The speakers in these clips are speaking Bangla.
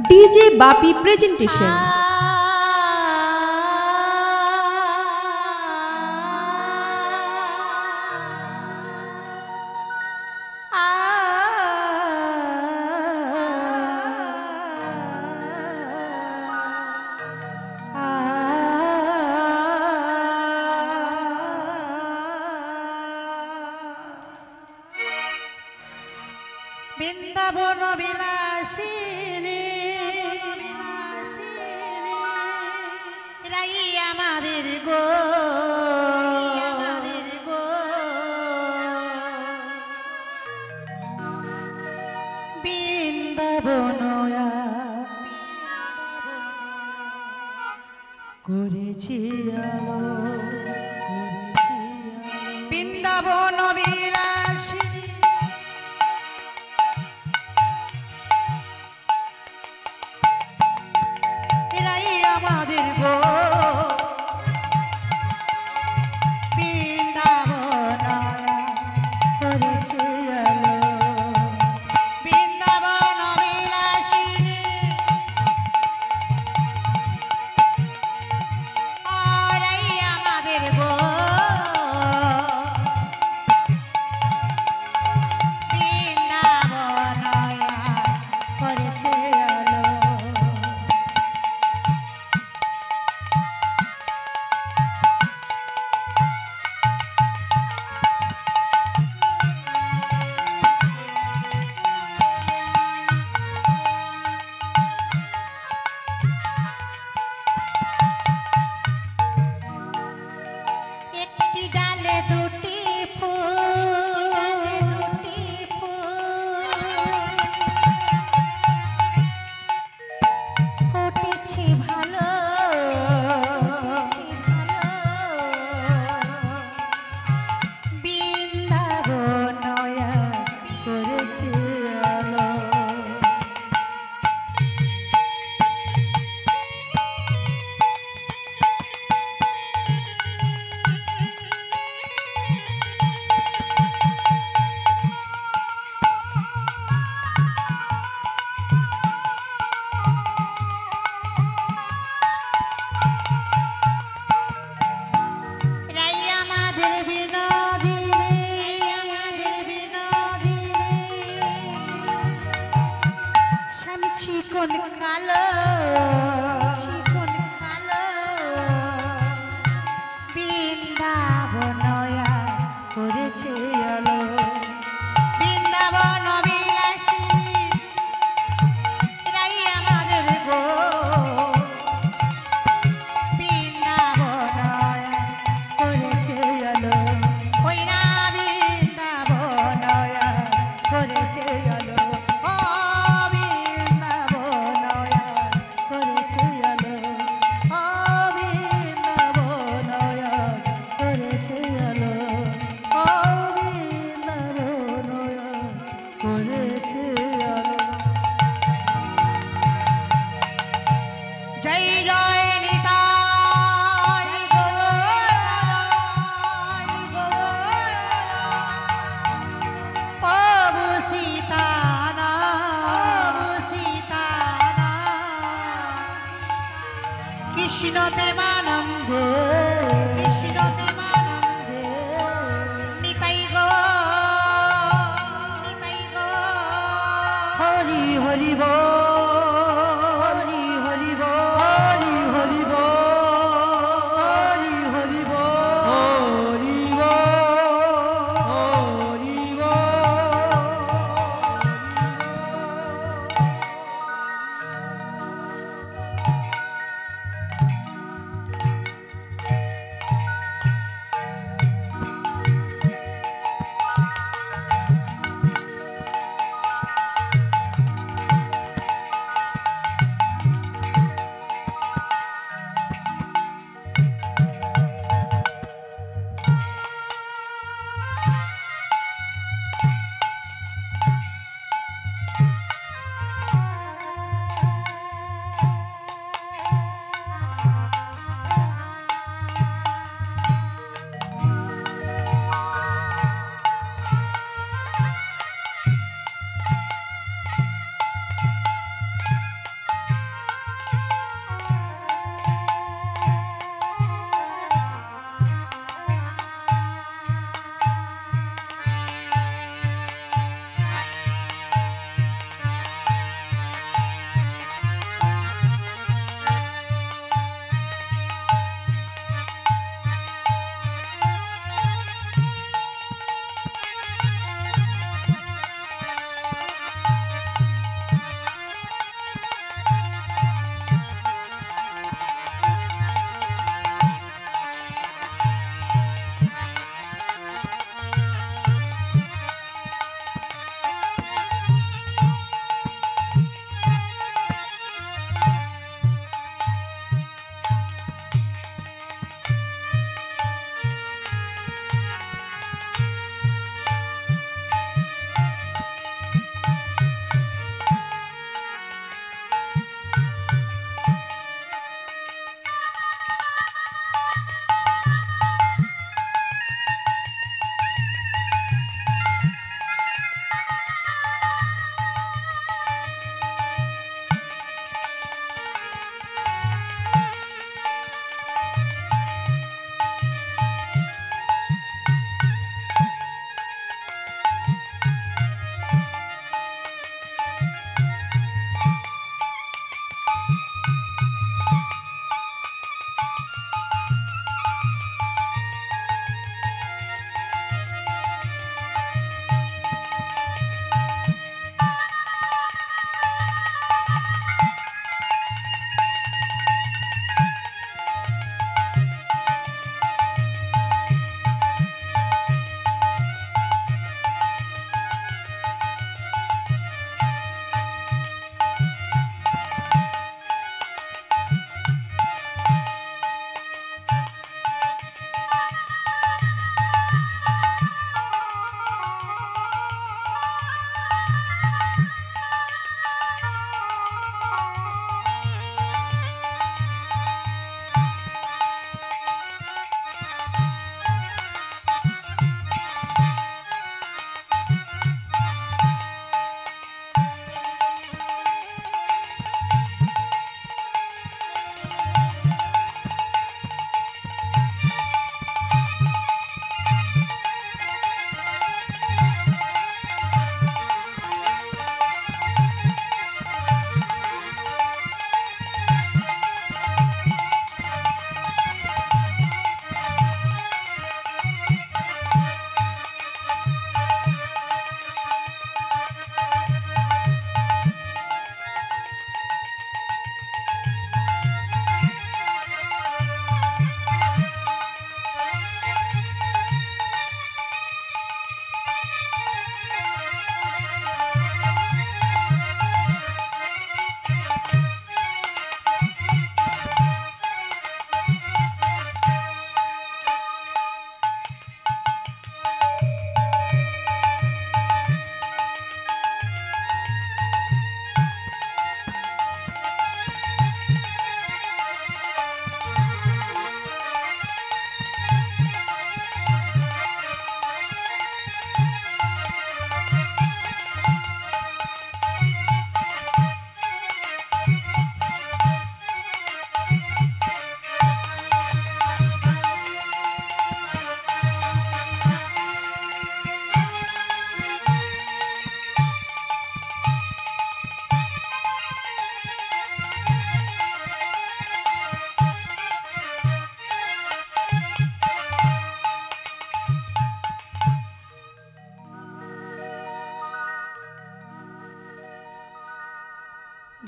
DJ Bapi presentation. বৃন্দাবন বিলাসিনী রাই আমাদের গো বৃন্দাবন করেছি আলো বৃন্দাবন বিলাসিনী আমাদের গো বৃন্দাবন করেছে আলো বৃন্দাবন বিলাসিনী ওরাই আমাদের গো বৃন্দাবন করেছে আলো একটি ডালে দুটি ফুল ফুটেছে ভালো বৃন্দাবন করেছে আলো চিকন কালো বৃন্দাবন করেছে আলো বৃন্দাবন বিলাসিনী রাই আমাদের গো বৃন্দাবন করেছে আলো ওই না বৃন্দাবন করেছে আলো কৃষ্ণ প্রেমানন্দে নিতাই গো হরি হরি হরি হরি হরি হরি হরি হরি হরি হরি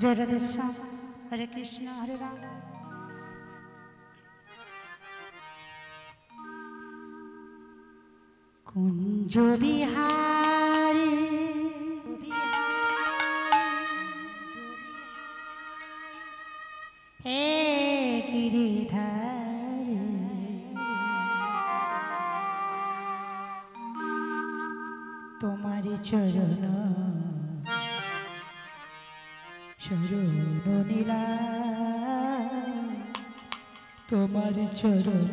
জয় রাধেশ্যাম। হরে কৃষ্ণ হরে রাম। কুঞ্জ বিহারী হে গিরিধারী, তোমারি চরণ শরণ নীলা, তোমারি চরণ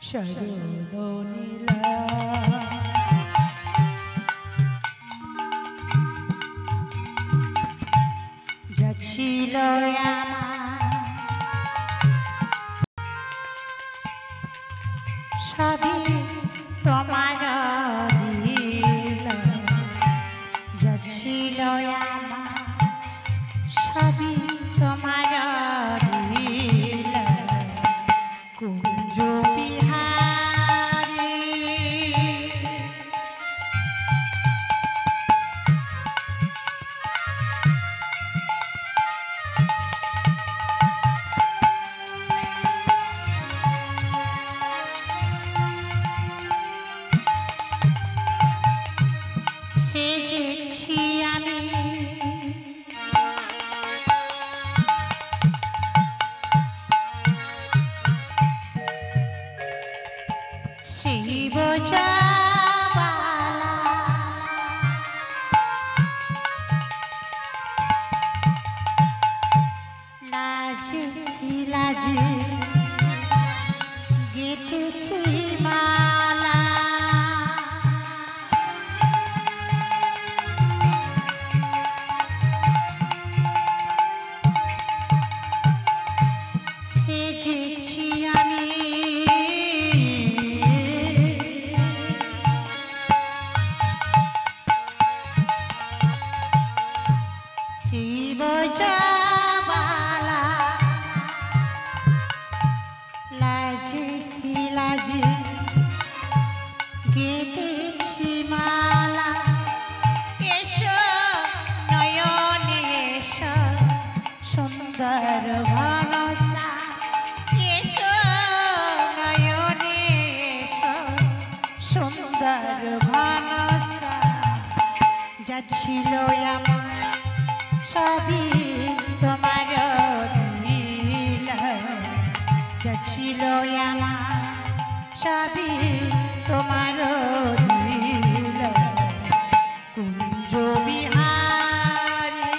শরণ নীলা। যা ছিল আমার সবই তোমার লীলা, যা ছিল আমার সবই তোমার লীলা। কুঞ্জ বিহারী সেজেছি আমি শিব লাজে লাজে গেঁথেছি মালা, সেজেছি আমি শিব জাবালা, লাজে লাজে গেঁথেছি মালা। এসো নয়নে এসো সুন্দর ভালোসা, এসো নয়নে এসো সুন্দর ভালোসা। যা ছিল আমার সবই তোমার লীলা, যা ছিল আমার সবই তোমার লীলা। কুঞ্জ বিহারী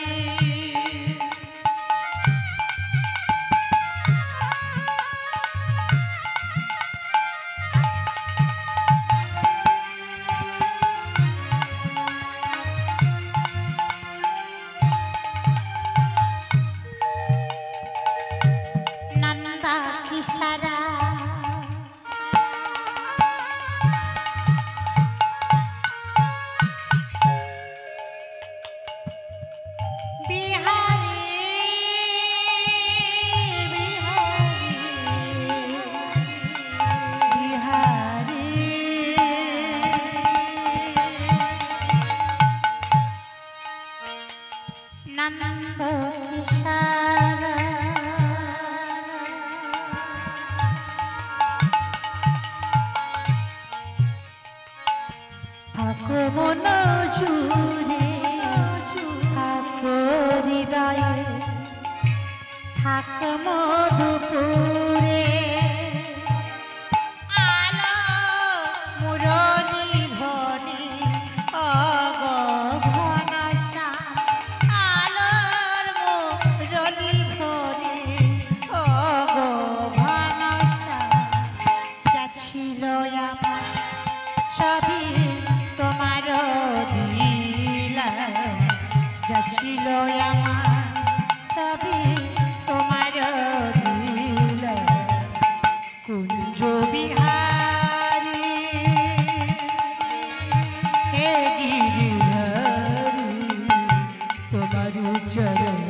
নন্দা কিশোরা বিহারী বিহারী নন্দ কিশোরা থাকো মন জুড়ে, থাকো হৃদয়ে, থাকো মধুপুরে। আলো মুরলী ধ্বনি অগভনসা, আলোর মুরলী ধ্বনি অগভনসা। যা ছিল আমার সবই তোমার লীলা, যা ছিল আমার সবই তোমার লীলা। কুঞ্জ বিহারী হে গিরিধারী, তোমার চরণ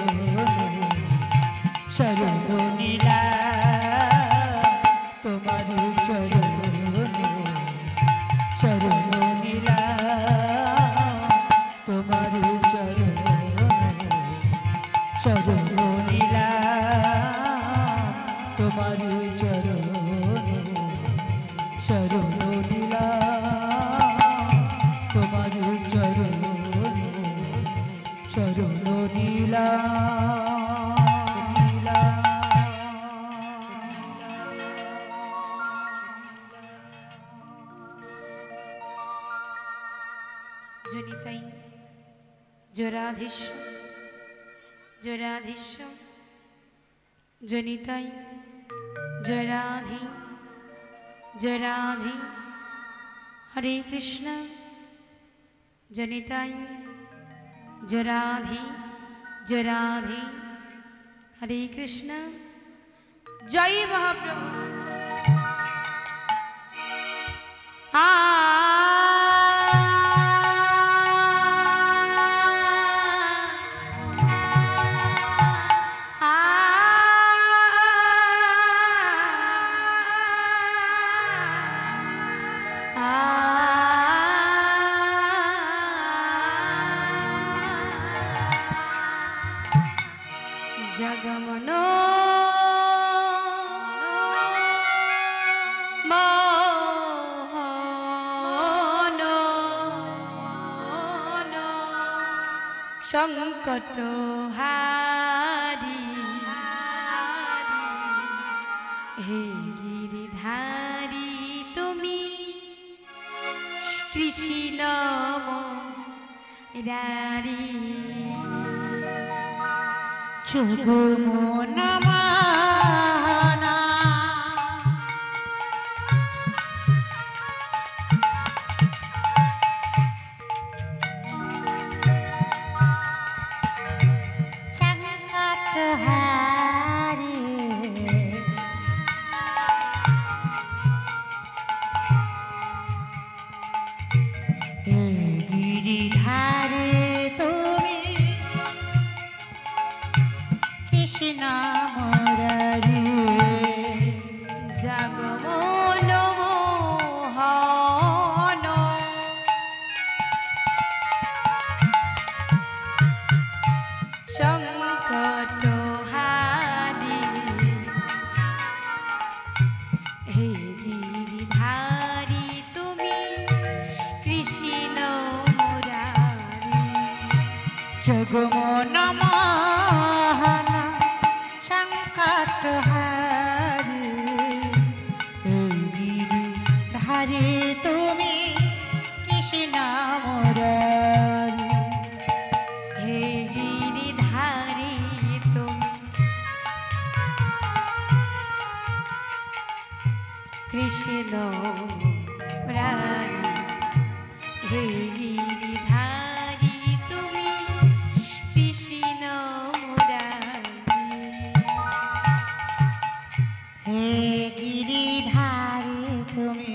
শরণ নীলা, তোমার চরণ শরণ নীলা, তোমার চরণ চরণ নিলাম তোমার চরণ শরণ নিলাম তোমার চরণ শরণ জনিতাই জরাধীশ জরাধীশ জনিতাই জরাধি জরাধি হরে কৃষ্ণ জনিতাই জরাধি জরাধি হরে কৃষ্ণ জয় মহাপ্রভু জগমন মোহন সংকট হারি হে গিরিধারী তুমি কৃষ্ণ মুরারি চুগুমনামানা সংকটহারি হে গিরিধারী তুমি কৃষ্ণ মুরারি জগমন মোহন সংকট হারি হে গিরিধারী তুমি কৃষ্ণ মুরারি জগমনমোহনা সংকটহারি এই গিরিধারী তুমি কৃষ্ণ মুরারি হে গিরিধারী তুমি কৃষ্ণ মুরারি হে গিরিধারী তুমি কৃষ্ণ মুরারি হে গিরিধারী তুমি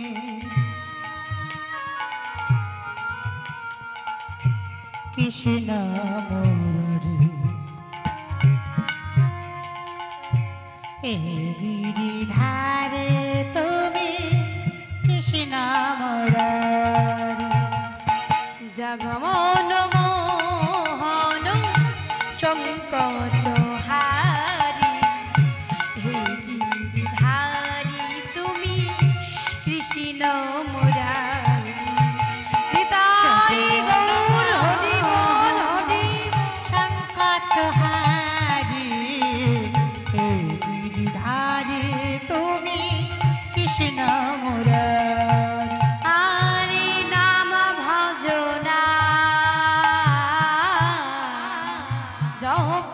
কৃষ্ণ মুরারি হে গিরিধারী তুমি কৃষ্ণ মুরারি জগমন মোহন সংকট হারি হে গিরিধারী তুমি কৃষ্ণ মুরারি নিতাই গৌর হরি বল হরি সংকটহারি হে গিরিধারী তুমি কৃষ্ণ মুরারি হরি নাম ভজনা জপ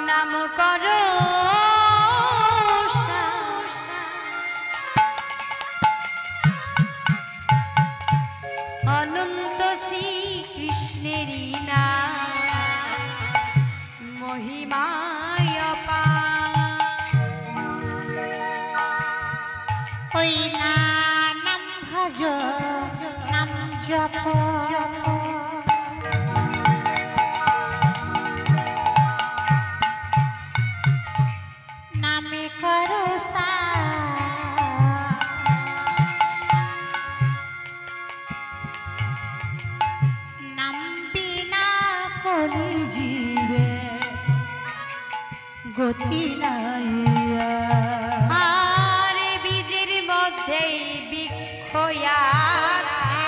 নাম করো অনন্ত শ্রীকৃষ্ণেরই নাম মহিমায় ওই নাম ভজ নাম জপ নামে করো গতি নাই আর বীজের মধ্যেই বৃক্ষ আছে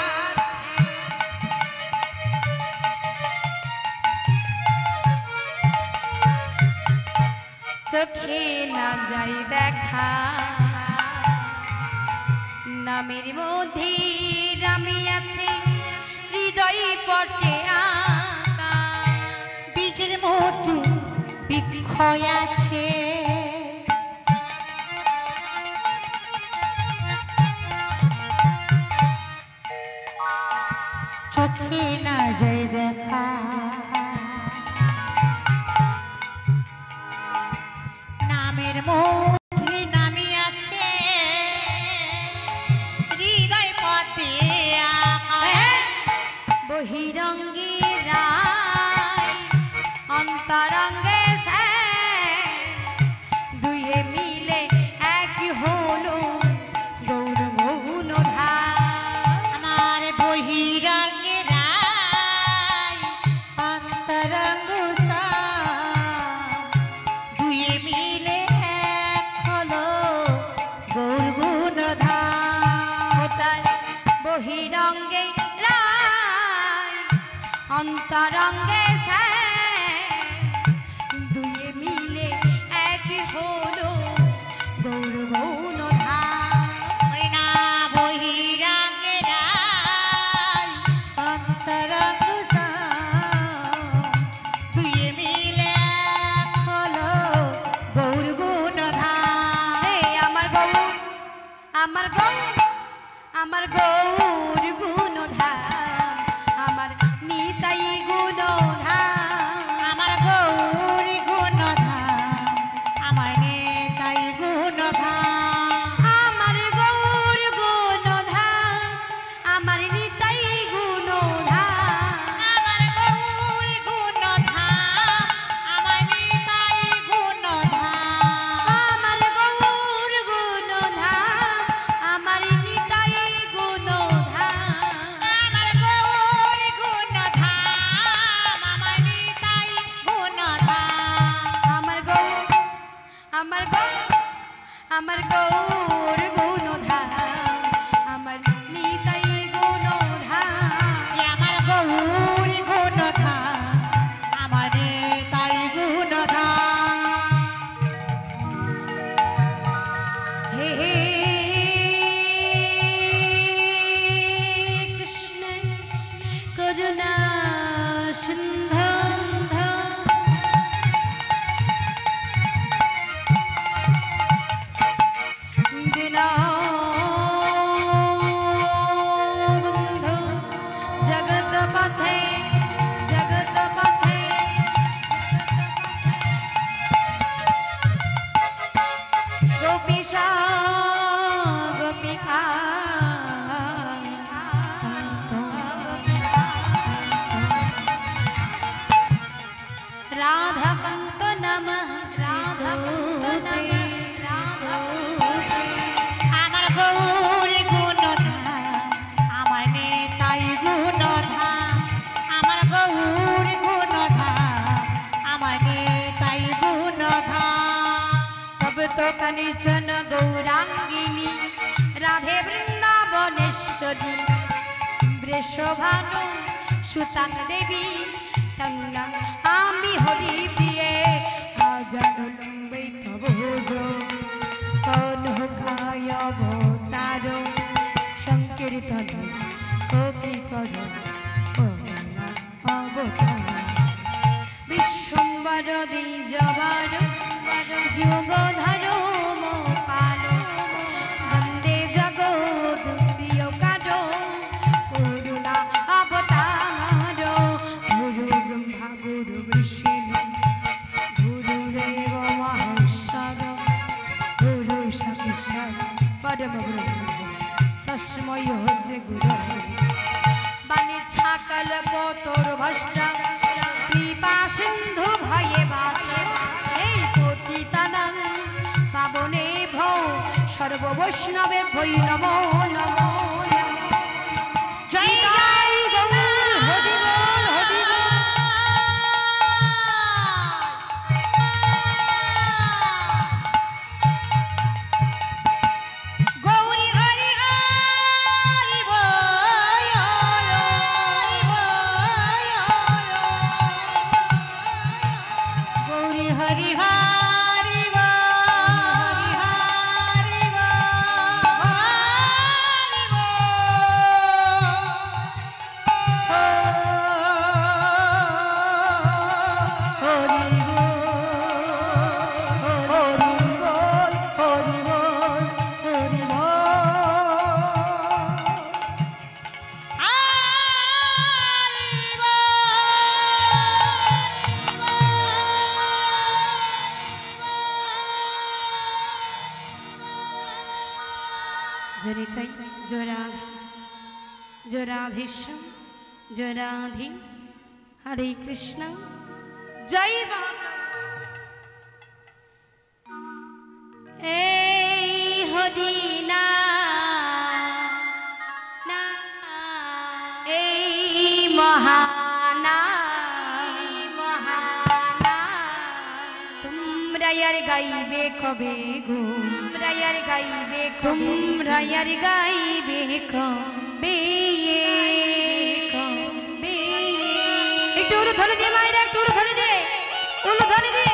চোখে না যাই দেখা নামের মধ্যে রামি আছে হৃদয় পটে আঁকা বীজের মধ্যে বৃক্ষ আছে চোখে না যায় দেখা নামের মধ্যে নামি আছে হৃদয় পথে বহিরঙ্গে রায় অন্তরঙ্গে দুয়ে মিলে এক হলো গৌর মৌন আমার বহিরঙ্গে রায় অন্তরঙ্গ দুয়ে মিলে এক হলো গৌর গুণধাম বহিরঙ্গে রায় অন্তরঙ্গে দুয়ে মিলে এক হলো গৌর মৌন না বহিরঙ্গে রায় অন্তরঙ্গ দুয়ে মিলে এক হলো গৌর গুণধাম আমার গৌর আমার গৌর আমার গৌর গুণধাম আমার নিতাই গুণধাম আমার গৌর গুণধাম আমার নেতাই গুণধাম আমার গৌর গুণধাম আমার নিতাই গুণধাম আমার গৌর গুণধাম আমার নেতাই গুণধাম আমার গৌর গুণধাম আমার নিতাই গুণধাম আমার গৌর গুণধাম আমার নেতাই গুণধাম আমার গৌর আমার গৌর আমার গৌর গুণধাম আমার নিতাই গুণধাম আমার গৌর গুণধাম আমার নেতাই গুণধাম হে কৃষ্ণ করুণা সিন্ধু দীনবন্ধু জগৎ পথে জগৎ পথে গোপীশা গোপিকা রাধাকান্ত নমঃ রাধাকান্ত নমঃ রাধাকান্ত আমার গৌর গুণধাম আমার নেতাই গুণধাম আমার গৌর গুণধাম আমার নেতাই গুণধাম তব তো কানিচন গৌরাঙ্গিনী রাধে বৃন্দাবনেশ্বরী বৃষভানু সুতাং দেবী তঙ্গা আমি হরি প্রিয়ে হাজার লম্বৈ তব কনকায় অবতার সংকীর্তন কবি কর অবতার বিশ্বম্বর দ্বিজবার যুগধর মোপাল বন্দে জগৎ প্রিয় কাজ করুণা অবতার গুরু ব্রহ্মা গুরু বিষ্ণু গুরুদেব মহেশ্বর গুরু সাক্ষাৎ পরম ব্রহ্ম তস্मै শ্রী গুরবে বাণী ছাকল কতর ভষ্টা কৃপা সিন্ধু ভয়ে বাঁচে এই পতিতানাং পাবনে ভৌ সর্ব বৈষ্ণবে ভৈ নমো নমো জয় জয় গৌর হরি বল হরি বল। রাধেশ্যাম জয় রাধে হরে কৃষ্ণ জয় বাবা এই হরি না এই মহানা তোমরা यार গাইবে কবে গো তোমরা यार গাইবে তোমরা यार গাইবে কবে একটু ধরে দে মায়েরা একটু ধরে দে উলো ধরে দে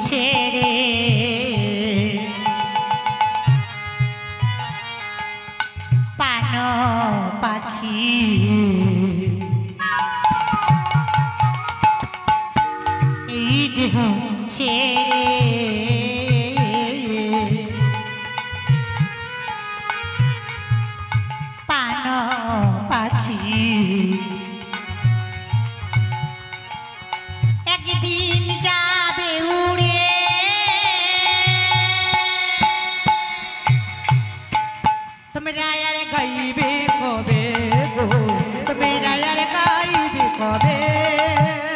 ছেড়ে পান পাখি এই দেহ ছেড়ে পান পাখি একদিন যাবে উড়ে তোমরা यार গাইবে কবে গো তোমরা यार গাইবে কবে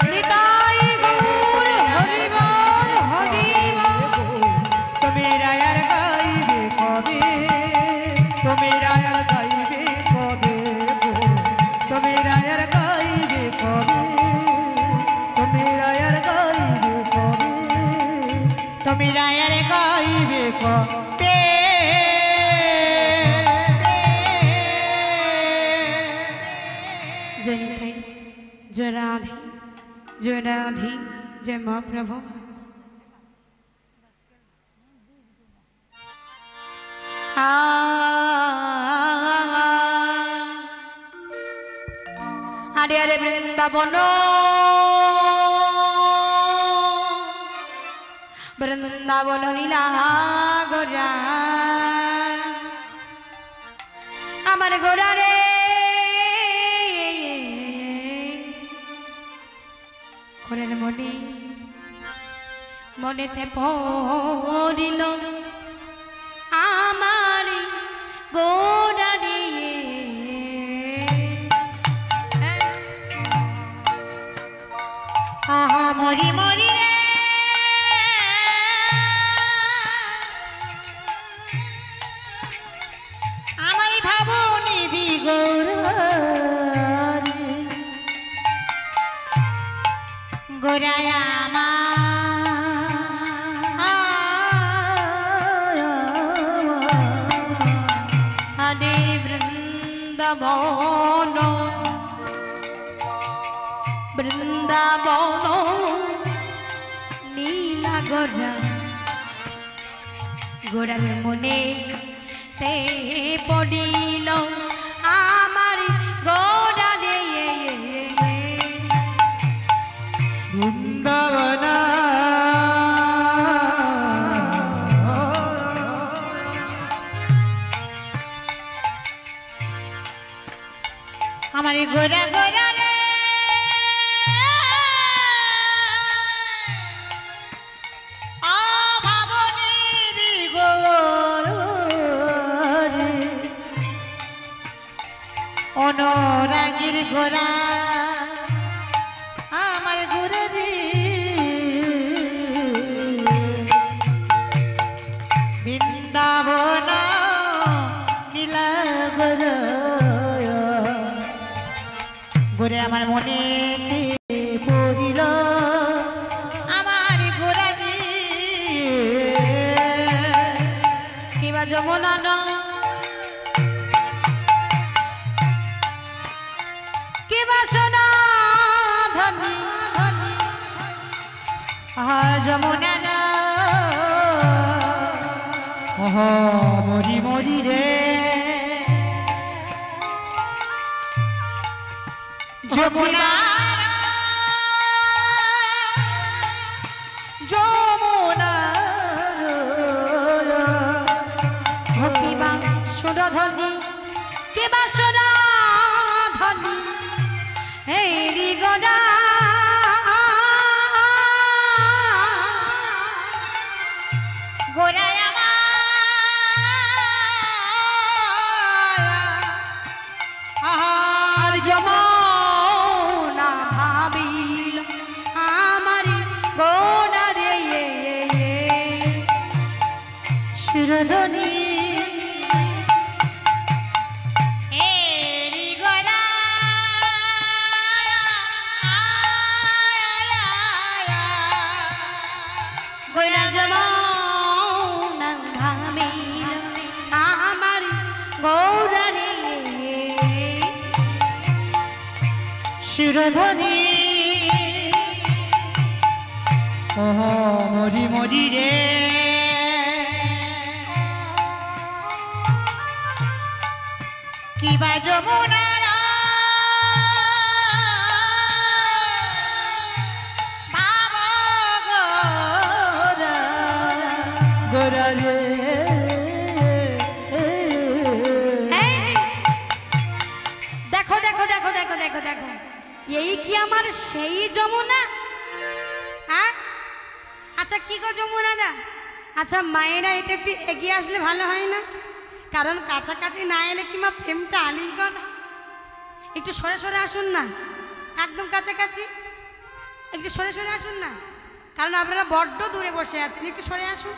নিতাই গৌর হরি বল তোমরা यार গাইবে কবে তোমরা यार গাইবে কবে গো তোমরা यार গাইবে কবে তোমরা यार গাইবে কবে তোমরা यार গাইবে কবে जय निताई जय राधे जय महाप्रभु हरे हरे वृंदावन वृंदावन लीला गोरा আমার গোরা রে ঘরের মনে মনেতে পড়িল আমার গোরা রে মরি মরি আমার ভাবনি দি গোরায় হরে বৃন্দাবন বৃন্দাবন নীলা গোরা গোরার মনে তে পড়িল আমার গোরা রে বৃন্দাবন আমার গোরা গোরা রে ভাবনি দি অনুরাগীর গোরা আমার গোরা রে বৃন্দাবন নীলা গোরা গোরে আমার মনে পড়িল যমুনা কি বাসনা ধনি যমুনা মরি মরি রে যমুনা যমুনা কিবা সুরধনি কে বাসনা ধনি হেরি গড়া গোড়ায় আর যমুনা ভাবিল আমারি গোড়া রে সুরধনি গোড়া যমুনা ভাবিল আমারি গোড়া রে সুরধনি মরি মরি রে কিবা যমুনা গোরা রে দেখো দেখো দেখো দেখো দেখো দেখো এই কি আমার সেই যমুনা? হ্যাঁ আচ্ছা কি গো যমুনা না, আচ্ছা মায়েরা এটা একটু এগিয়ে আসলে ভালো হয় না? কারণ কাছাকাছি না এলে কি মা প্রেমটা আলিঙ্গন, একটু সরে সরে আসুন না, একদম কাছাকাছি একটু সরে সরে আসুন না, কারণ আপনারা বড্ড দূরে বসে আছেন, একটু সরে আসুন,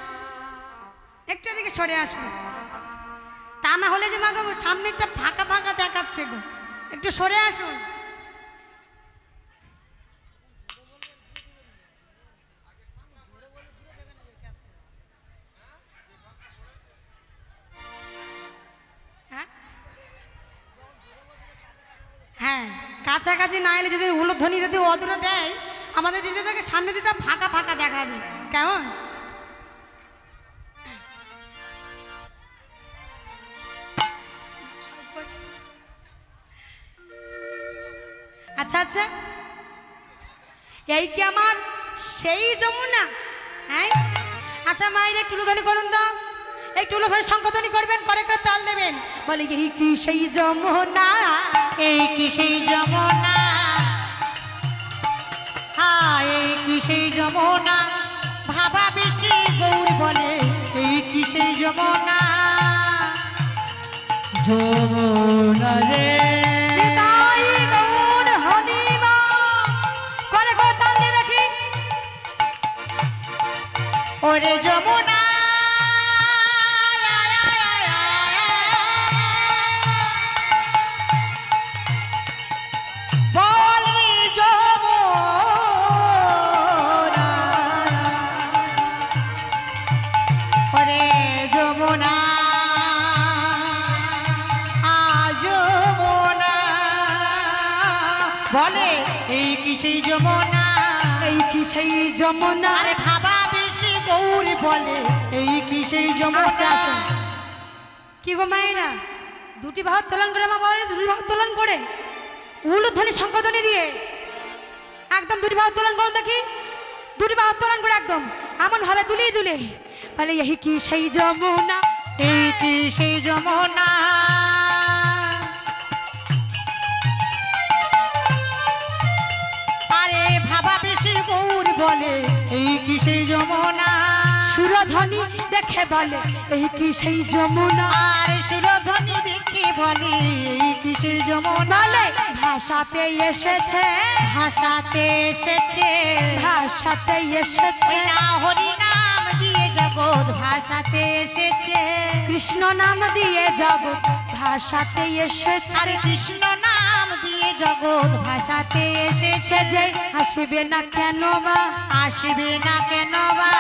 একটু এদিকে সরে আসুন, তা না হলে যে মা গো সামনে একটা ফাঁকা ফাঁকা দেখাচ্ছে গো, একটু সরে আসুন। হ্যাঁ কাছাকাছি না এলে যদি উলুধ্বনি যদি অদূরে দেয় আমাদের দিতে থাকে সামনে দিতে ফাঁকা ফাঁকা দেখাবে, কেমন? আচ্ছা আচ্ছা এই কি আমার সেই যমুনা? হ্যাঁ আচ্ছা মায়ের একটু উলুধ্বনি করুন তো, একটু উলুধ্বনি সংকোধনী করবেন, করে করে তাল দেবেন, বলে এই কি সেই যমুনা, এই কি সেই যমুনা, এই কি সেই যমুনা, ভাবা বেশি গৌর বলে এই কি সেই যমুনা, যমুনা রে নিতাই গৌর হরিবা, করে করে তাল দিয়ে দেখি, ওরে যমুনা বলি যমুনা, ওরে যমুনা যমুনা বলে এই কি সেই যমুনা, এই কি সেই যমুনা, আরে ভাবা বেশি গৌর বলে এই কি সেই যমুনা। কি গো মায়েরা দুটি ভাব তোলন করে মা বলে, দুটি ভাব তোলন করে উলুধ্বনি সংকোধনী দিয়ে একদম দুটি ভাব তোলন করুন দেখি, দুটি ভাব তোলন করে একদম এমন ভাবে দুলিয়ে দুলে বলে এই কি সেই যমুনা, এই কি সেই যমুনা, আরে ভাবা বেশি গৌর বলে এই কি সেই যমুনা, সুরধ্বনি দেখে বলে এই কি সেই যমুনা, আরে সুরধ্বনি দেখে বলে এই কি সেই যমুনা, বলে ভাষাতে এসেছে, ভাষাতে এসেছে, ভাষাতে এসেছে, হরি নাম দিয়ে জগৎ ভাষাতে এসেছে, কৃষ্ণ নাম দিয়ে যাব ভাষাতে এসেছে, আরে কৃষ্ণ নাম দিয়ে জগৎ ভাষাতে এসেছে, যে আসবে না কেন বা, আসবে না কেন বা,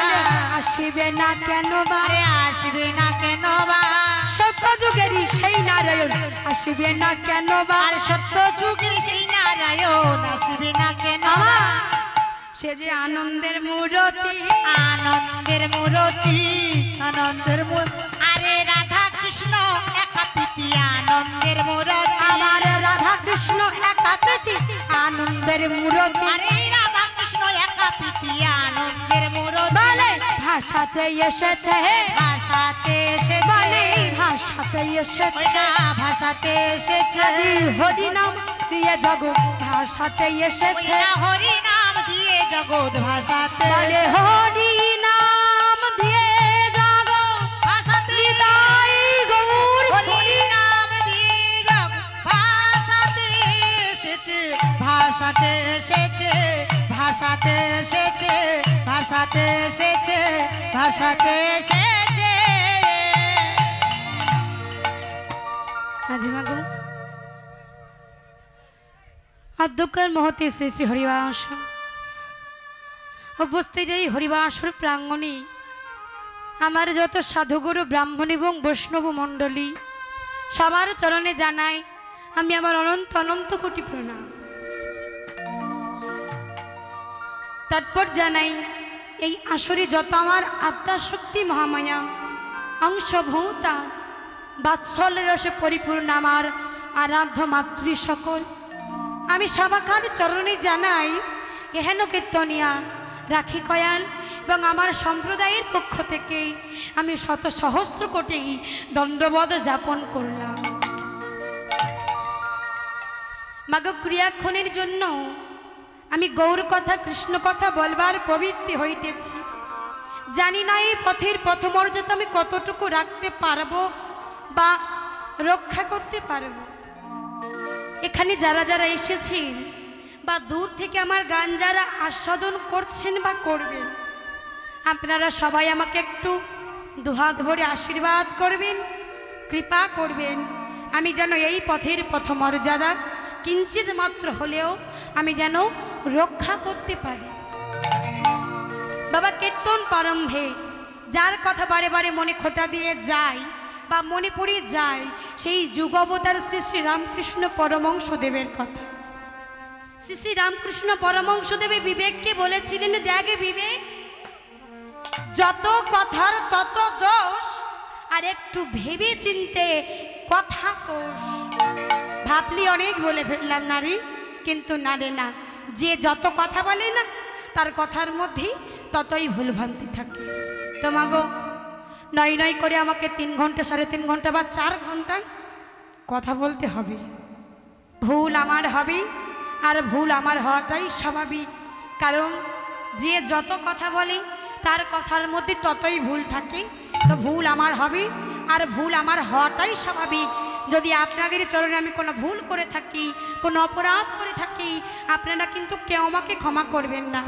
আসবে না কেন বা, আরে আসবে না কেন বা, সত্য যুগেরই সেই নারায়ণ আসবে না কেন বা আর সত্য যুগের সেই নারায়ণ আসবে না কেন বা সে যে আনন্দের মূরতি আনন্দের মূরতি আনন্দের আরে রাধা কৃষ্ণ একা প্রীতি আনন্দের মূরতি আমার রাধা কৃষ্ণ একা প্রীতি আনন্দের মূরতি আরে রাধা কৃষ্ণ একা প্রীতি আনন্দের মূরতি বলে ভাষাতে এসেছে ভাষাতে এসেছে বলে ভাষাতে এসেছে ভাষাতে এসেছে হরি নাম দিয়ে জগৎ ভাষাতে এসেছে হরি নাম দিয়ে জগৎ ভাষাতে বলে হরি নাম দিয়ে জগৎ ভাষাতে নিতাই গৌর হরি নাম দিয়ে জগৎ ভাষাতে এসেছে ভাষাতে এসেছে ভাষাতে এসেছে ভাষাতে এসেছে ভাষাতে এসেছে আজিমা গো অধ্যক্ষের মহতে শ্রী শ্রী হরিবাস উপস্থিত এই হরিবাসর প্রাঙ্গণে আমার যত সাধুগুরু ব্রাহ্মণ এবং বৈষ্ণব মণ্ডলী সবার চরণে জানাই আমি আমার অনন্ত অনন্ত কোটি প্রণাম। তারপর জানাই এই আসরে যত আমার আত্মাশক্তি মহামায়া অংশভূতা বাৎসল্যের রসে পরিপূর্ণ আমার আরাধ্য মাতৃ সকল আমি সবাকার চরণে জানাই এহেন কীর্তনিয়া রাখি কয়াল এবং আমার সম্প্রদায়ের পক্ষ থেকে আমি শত সহস্র কোটি দণ্ডবধ যাপন করলাম। মাগ ক্রিয়াক্ষণের জন্য আমি গৌর কথা কৃষ্ণ কথা বলবার প্রবৃত্তি হইতেছি। জানি না এই পথের পথমর্যাদা আমি কতটুকু রাখতে পারবো বা রক্ষা করতে পারবো। এখানে যারা যারা এসেছেন বা দূর থেকে আমার গান যারা আস্বাদন করছেন বা করবেন আপনারা সবাই আমাকে একটু দুহাত ভরে আশীর্বাদ করবেন, কৃপা করবেন আমি যেন এই পথের পথমর্যাদা কিঞ্চিত মাত্র হলেও আমি যেন রক্ষা করতে পারি। বাবা কীর্তন প্রারম্ভে যার কথা বারে বারে মনে খোঁটা দিয়ে যায় বা মনে পড়ে যায় সেই যুগ অবতার শ্রী শ্রী রামকৃষ্ণ পরমহংসদেবের কথা। শ্রী শ্রী রামকৃষ্ণ পরমহংসদেব বিবেককে বলেছিলেন, দেখে বিবেক, যত কথার তত দোষ, আর একটু ভেবে চিনতে কথা কোষ। ভাবলি অনেক বলে ফেললাম নারী, কিন্তু না রে না, যে যত কথা বলে না তার কথার মধ্যে ততই ভুলভ্রান্তি থাকে। তোমাগো নয় নয় করে আমাকে 3 ঘন্টা 3.5 ঘন্টা বা 4 ঘন্টা কথা বলতে হবে। ভুল আমার হবে, আর ভুল আমার হওয়াটাই স্বাভাবিক, কারণ যে যত কথা বলে তার কথার মধ্যে ততই ভুল থাকে। তো ভুল আমার হবে আর ভুল আমার হওয়াটাই স্বাভাবিক। যদি আপনাদের চরণে আমি কোনো ভুল করে থাকি, কোনো অপরাধ করে থাকি, আপনারা কিন্তু কেউ আমাকে ক্ষমা করবেন না।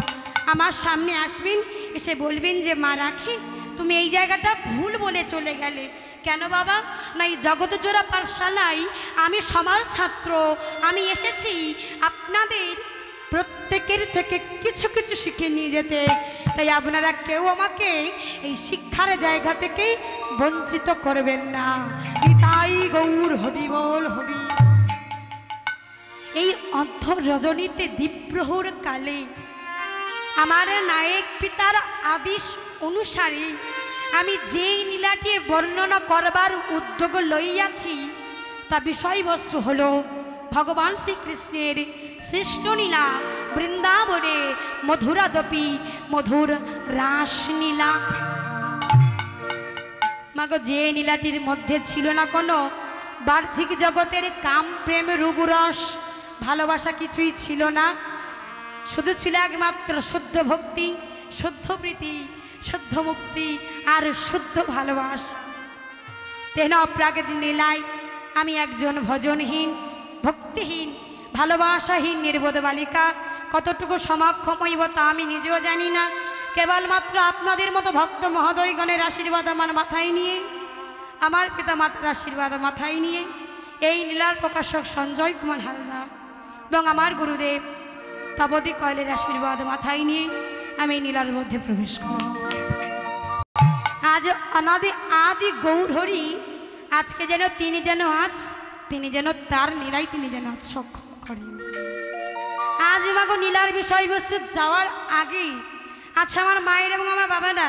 আমার সামনে আসবেন, এসে বলবেন যে মা রাখি তুমি এই জায়গাটা ভুল বলে চলে গেলে। কেন বাবা? না, এই জগতজোড়া পাঠশালায় আমি সবার ছাত্র, আমি এসেছি আপনাদের প্রত্যেকের থেকে কিছু কিছু শিখে নিয়ে যেতে। তাই আপনারা কেউ আমাকে এই শিক্ষার জায়গা থেকে বঞ্চিত করবেন না। তাই গৌর হবি বল হবি। এই অর্ধ রজনীতে দ্বীপ্রহর কালে আমার নায়ক পিতার আদেশ অনুসারে আমি যেই লীলাটি বর্ণনা করবার উদ্যোগ লইয়াছি তা বিষয়বস্তু হলো ভগবান শ্রীকৃষ্ণের শ্রেষ্ঠ লীলা বৃন্দাবনে মধুরাদপি মধুর রাসলীলা। মাগো, যে লীলাটির মধ্যে ছিল না কোনো বাহ্যিক জগতের কাম প্রেম রূপরস ভালোবাসা, কিছুই ছিল না। শুধু ছিল একমাত্র শুদ্ধ ভক্তি, শুদ্ধ প্রীতি, শুদ্ধ মুক্তি আর শুদ্ধ ভালোবাসা। তেন অপ্রাকৃতিক লীলায় আমি একজন ভজনহীন, ভক্তিহীন, ভালোবাসাহীন নির্বোধ বালিকা কতটুকু সক্ষম হইব তা আমি নিজেও জানি না। কেবলমাত্র আপনাদের মতো ভক্ত মহোদয়গণের আশীর্বাদ আমার মাথায় নিয়ে, আমার পিতা মাতার আশীর্বাদ মাথায় নিয়ে, এই লীলার প্রকাশক সঞ্জয় কুমার হালদার এবং আমার গুরুদেব তপতি কয়েলের আশীর্বাদ মাথায় নিয়ে আমি নীলার মধ্যে প্রবেশ করি। আজ অনাদি আদি গৌর হরি আজকে যেন তিনি যেন তার নীলাই তিনি যেন আজ সক্ষম করেন। আজ মাগো নীলার বিষয়বস্তু যাওয়ার আগে আচ্ছা আমার মায়ের এবং আমার বাবারা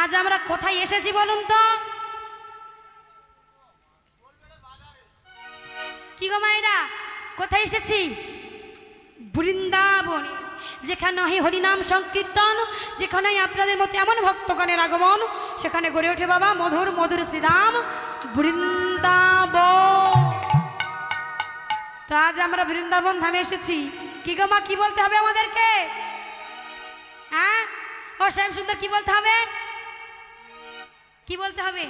আজ আমরা কোথায় এসেছি বলুন তো? কি গো মায়েরা কোথায় এসেছি? বৃন্দাবনে, যেখানে হরিনাম সংকীর্তন, যেখানে আপনাদের মতো এমন ভক্তগণের আগমন, সেখানে গড়ে ওঠে বাবা মধুর মধুর শ্রীধাম বৃন্দাবন। তো আজ আমরা বৃন্দাবন ধামে এসেছি। কি গো মা কি বলতে হবে আমাদেরকে? হ্যাঁ ও শ্যাম সুন্দর কি বলতে হবে? কি বলতে হবে?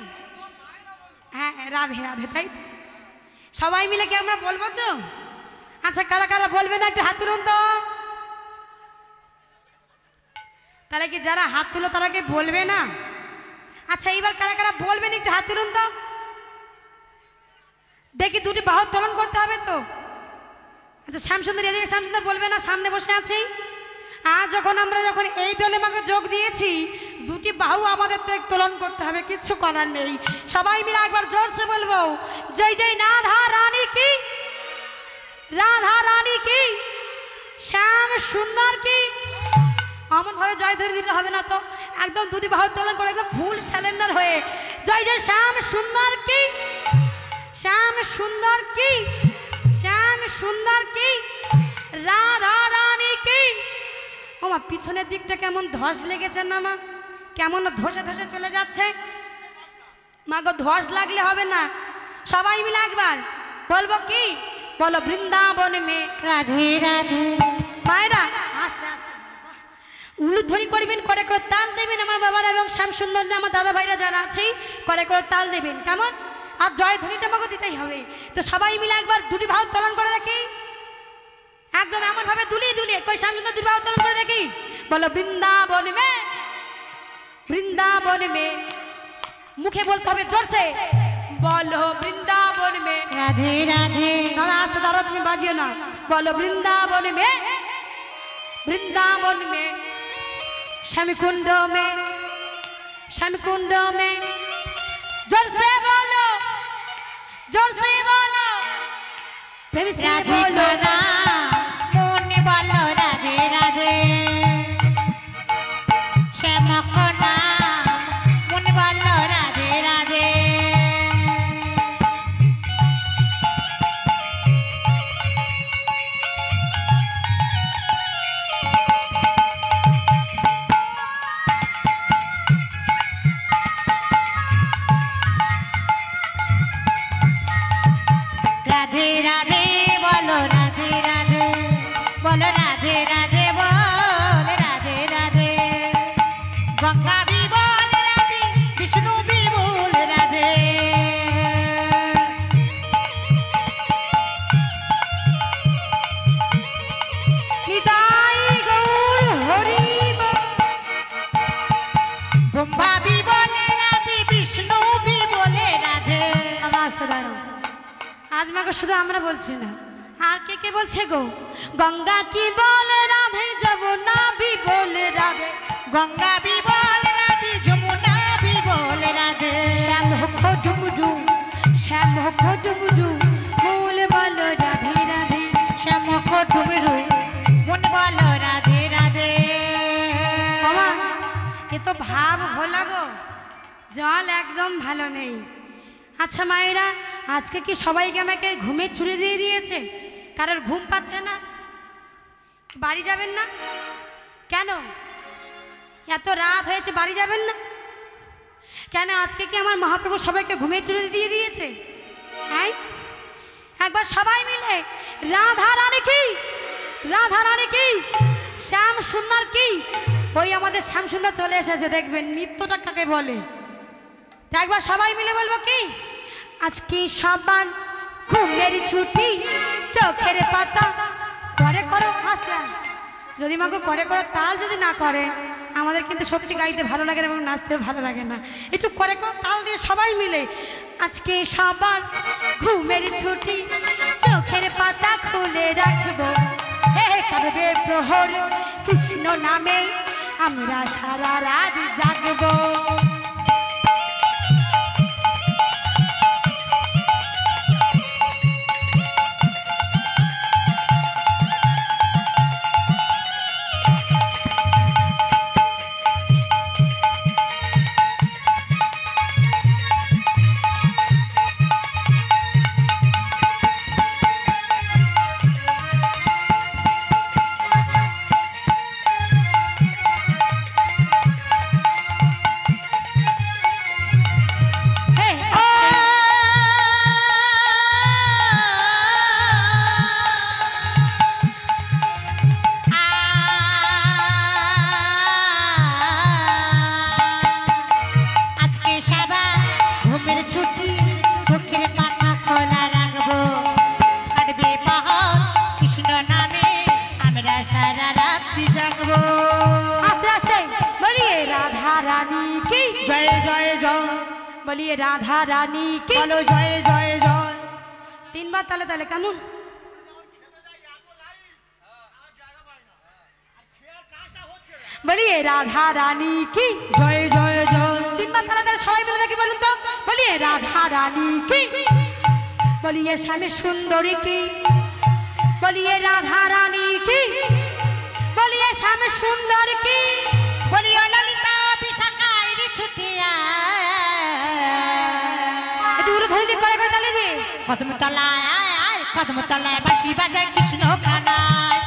হ্যাঁ রাধে রাধে, তাই সবাই মিলে কি আমরা বলবো তো? আচ্ছা কারা কারা বলবে না একটু হাত তুলুন তো। তাহলে কি যারা হাত তুলো তারা কি বলবে না? আচ্ছা এইবার কারা কারা বলবেন একটু হাত তুলুন তো দেখি। দুটি বাহু তোলন করতে হবে তো। আচ্ছা শ্যামসুন্দর এদিকে, শ্যামসুন্দর বলবে না, সামনে বসে আছি। আর আমরা যখন এই দলে মাকে যোগ দিয়েছি, দুটি বাহু আমাদের তো তোলন করতে হবে, কিচ্ছু করার নেই। সবাই মিলে একবার জোরসে বলবো জয় জয় রাধা রানী কি, রাধা রানী কি, শ্যাম সুন্দর কি। এমন ভাবে জয় ধরে দিতে হবে না তো, একদম দুটি বাহু তোলন করে একদম ফুল স্যালেন্ডার হয়ে জয় জয় শ্যাম সুন্দর কি, শ্যাম সুন্দর কি, শ্যাম সুন্দর কি, রাধা রানী কি। ও মা পিছনের দিকটা কেমন ধস লেগেছে না মা, কেমন ধসে ধসে চলে যাচ্ছে। মা গো ধস লাগলে হবে না, সবাই মিলে একবার বলবো কি, বলো বৃন্দাবন মে রাধে রাধে। মায়েরা আস্তে আস্তে উলুধ্বনি করবেন, করে করে তাল দেবেন আমার বাবারা এবং শ্যাম সুন্দর আমার দাদা ভাইরা যারা আছে করে করে তাল দেবেন, কেমন? আর জয় ধ্বনিটা আমাকে দিতেই হবে। তো সবাই মিলে একবার দুটি বাহু তোলন করে দেখি, একদম এমন ভাবে দুলিয়ে দুলিয়ে কই শ্যাম সুন্দর দুটি বাহু তোলন করে দেখি। বলো বৃন্দাবন মে, বৃন্দাবন মে, মুখে বলতে হবে জোরসে, বলো বৃন্দাবন মে রাধে রাধে। দাদা আস্তে দাঁড়াও, তুমি বাজিও না। বলো বৃন্দাবন মে, বৃন্দাবন মে, শ্যামকুণ্ড মে, শ্যামকুণ্ড মে, জোরসে বলো, জোরসে বলো, প্রেম সে রাধে বলো না। মনে বলো রাধে রাধে। শ্যামক নাম মনে বলো রাধে রাধে। রাধে রাধে বলো রাধে রাধে, বলো রাধে রাধে, বল রাধে রাধে। গঙ্গা বিবল রাধে, বিষ্ণু বিবল রাধে। নিতাই গৌর হরি বল। ব্রহ্মা বিবল রাধে, বিষ্ণু বিবল রাধে। দাদা আস্তে দাঁড়াও, আজ মাকে শুধু আমরা বলছি না, আর কে কে বলছে গো? গঙ্গা কি বলে রাধে, যমুনা বি বলে রাধে, গঙ্গা বিবল রাধে, যমুনা বিবল রাধে। শ্যাম হোক ডুমডু, শ্যাম হোক ডুমডু, মূল বলো রাধে রাধে। শ্যামক ডুমরু মন বলো রাধে রাধে। বাবা এ তো ভাব ভোলা গো, জল একদম ভালো নেই। আচ্ছা মায়েরা আজকে কি সবাইকে আমাকে ঘুমে ছুড়ে দিয়ে দিয়েছে? কারোর ঘুম পাচ্ছে না? বাড়ি যাবেন না কেন? এত রাত হয়েছে বাড়ি যাবেন না কেন? আজকে কি আমার মহাপ্রভু সবাইকে ঘুমে ছুড়ে দিয়ে দিয়েছে? হ্যাঁ একবার সবাই মিলে রাধা রানী কি, রাধা রানী কি, শ্যাম সুন্দর কি। ওই আমাদের শ্যাম সুন্দর চলে এসেছে, দেখবেন নৃত্যটা কাকে বলে। একবার সবাই মিলে বলবো কি, আজকে সবার ঘুমের ছুটি, চোখের পাতা করে করো হাসতে। যদি মাকে করে করো তাল যদি না করে আমাদের কিন্তু সত্যি গাইতে ভালো লাগে না এবং নাচতে ভালো লাগে না। একটু করে করো তাল দিয়ে সবাই মিলে, আজকে সবার ঘুমের ছুটি, চোখের পাতা খুলে রাখবো, হে করবে প্রহর কৃষ্ণ নামে আমরা সারা রাত জাগবো। বলিয়ে রাধা রানী কি বলো জয় জয় জয়। তিনবার তালে তালে কেমন? বলিয়ে রাধা রানী কি জয় জয় জয়। তিনবার তালে তালে সবাই মিলে দেখি বলুন তো, বলিয়ে রাধা রানী কি বলিয়ে স্বামী সুন্দরী কি বলিয়ে রাধা রানী কি বলিয়ে স্বামী সুন্দর কি বলিও ললিতা বিশাখায় ছুটিয়া। একটু উড়ে ধরে করে করে তালে দিয়ে কদম তলায় আয় আয়, কদম তলায় বাঁশি বাজায় কৃষ্ণ কানায়।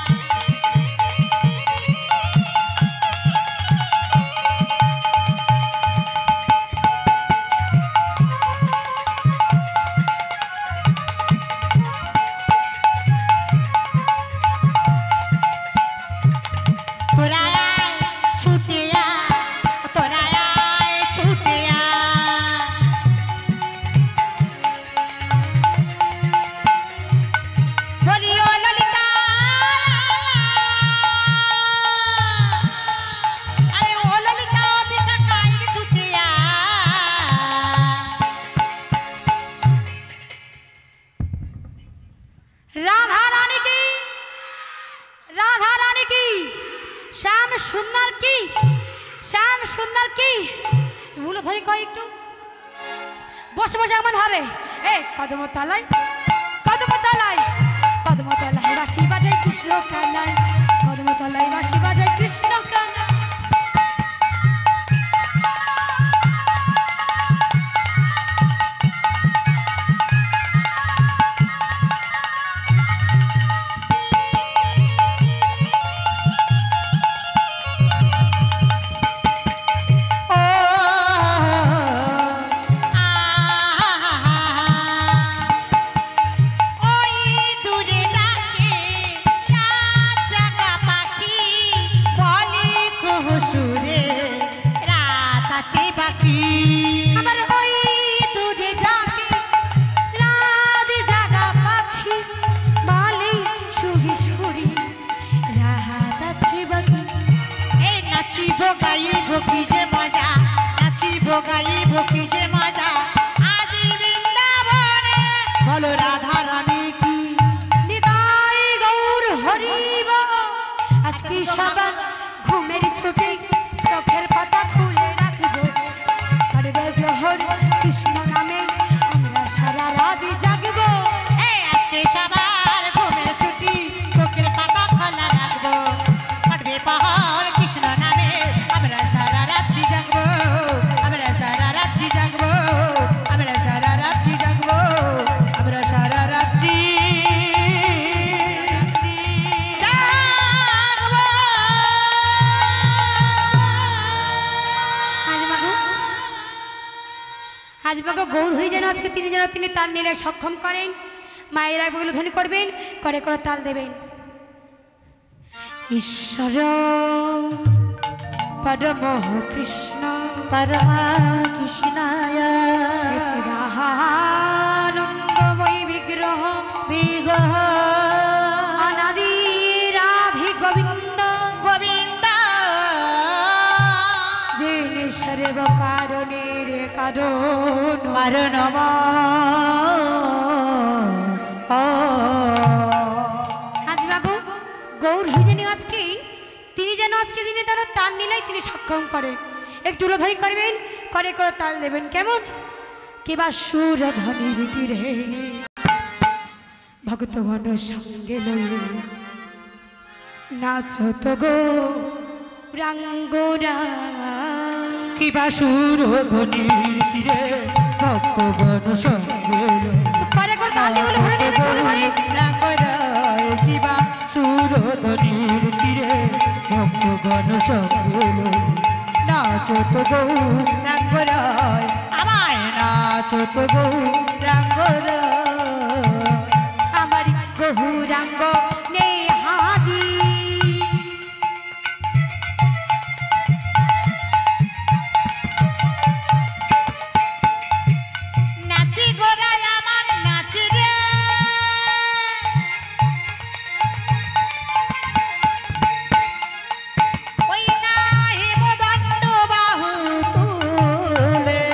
রাধা রানী কি রাধা রানী কি শ্যাম সুন্দর কি শ্যাম সুন্দর কি ভুলো ধরি কয় একটু বসে বসে এমন হবে এ কদম তলায় কদম তলায় কদম তলায় বাঁশি বাজায় কৃষ্ণ কানায় কদম তলায় বাঁশি বাজায় কৃষ্ণ কানায় আমার ওই দূরে ডাকে রাত জাগা পাখি বলে সুরি সুরি রাত আছে বাকি এই নাচিব গাইব কি যে মজা, নাচিব গাইব কি যে মজা আজ বৃন্দাবনে। বলো রাধা রানী কি নিতাই গৌর হরিব আজকে সবার ঘুমের ছুটি চোখের পাতা খুলে রাখব করবে গ্রহণ কৃষ্ণ নামে আমরা সারা রাত জাগব এই আজকে সবার ঘুমের ছুটি চোখের পাতা খোলা রাখবো কাটবে পাহাড় কৃষ্ণ নামে আমরা সারা রাত্রি জাগবো আমরা সারা রাত্রি জাগবো আমরা সারা রাত্রি জাগবো আমরা সারা রাত্রি জাগবো। আজ বাগো গৌর হরি যেন আজকে তিনি তাল নিলে সক্ষম করেন মায়েরা বগুলো ধ্বনি করবেন করে করে তাল দেবেন ঈশ্বর পরম কৃষ্ণ পরমা কৃষ্ণায় সচিদানন্দময়ী বিগ্রহ বিগ্রহ অনাদি রাধি গোবিন্দ গোবিন্দ যিনি সর্ব কারণের কারণ কারণম আজ বাগো গৌর হরিজনী আজকে তিনি যেন আজকে দিনে তার তাল নিলেই তিনি সক্ষম করেন একটু উলোধরি করবেন করে করে তাল দেবেন কেমন কিবা সুরধনির তীরে ভক্তগণ সঙ্গে লইলে নাচত গো রাঙ্গোরা কিবা সুর ধ্বনির তীরে ভক্তগণ সঙ্গে করে করে তাল দিয়ে উলোধরি দিয়ে দেখুন উলোধরি রাঙ্গরায় কিবা সুর ধ্বনির তীরে ভক্তগণ সঙ্গে নাচত গৌ রাঙ্গরায় আমায় নাচত গৌ রাঙ্গরায় আমার গহুরাঙ্গ নেহাদি নাচি গোরায় আমার নাচি রে ওই নাই মদণ্ড বাহু তুলে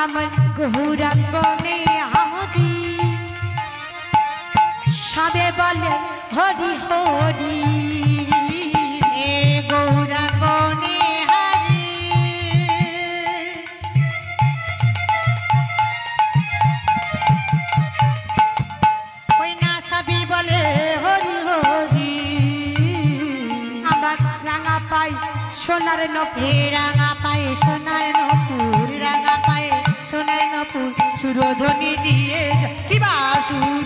আমার গৌরাঙ্গনে হামদি সবে বলে হরি হরি এ গৌরাঙ্গনে হারি ওই না সবই বলে হরি হরি আমার রাঙা পাই সোনার নপুর হে রাঙা পায়ে সোনার নপুর রাঙা পায়ে সোনার নপুর সুরধ্বনি দিয়ে কিবা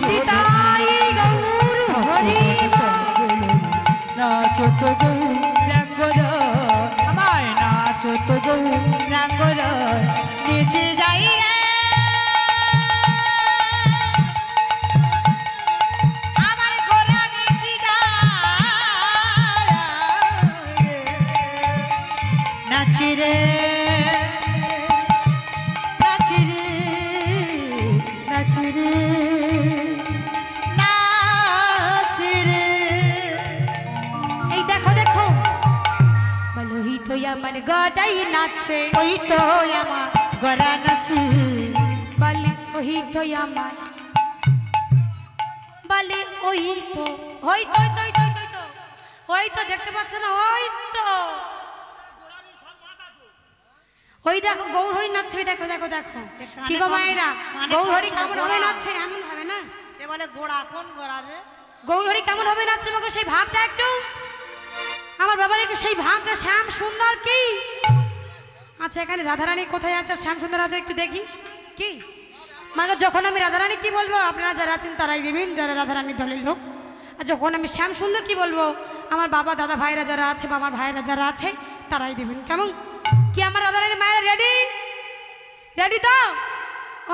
পিতাই গৌর হরি বল। নাচো তো গৌরাঙ্গর আমায় নাচো তো গৌরাঙ্গর নিচে যাই রে আমার গোরা নিচে যায় নাচি রে নাচি রে নাচি রে নাচি রে এই দেখো দেখো বলোহি তো আমার গদাই নাচে ওই তো আমার গোরা নাচি বলে ওই তো আমার বলে ওই তো ওই তো ওই তো ওই তো ওই তো ওই তো দেখতে পাচ্ছ না ওই তো ওই দেখো গৌরহরি নাচছে ওই দেখো দেখো দেখো কি গো মায়েরা গৌরহরি কেমন হবে নাচছে এমন হবে না এ বলে গোড়া কোন গোড়া রে গৌরহরি কেমন হবে নাচছে মগো সেই ভাবটা একটু আমার বাবার একটু সেই ভাবটা শ্যাম সুন্দর কি আচ্ছা এখানে রাধারানী কোথায় আছে শ্যাম সুন্দর আছে একটু দেখি কি মাগো যখন আমি রাধারানী কি বলবো আপনারা যারা আছেন তারাই দেবেন যারা রাধারানীর দলের লোক আর যখন আমি শ্যাম সুন্দর কি বলবো আমার বাবা দাদা ভাইরা যারা আছে বা আমার ভাইরা যারা আছে তারাই দেবেন কেমন কি আমার রাধারানী মায়েরা রেডি রেডি তো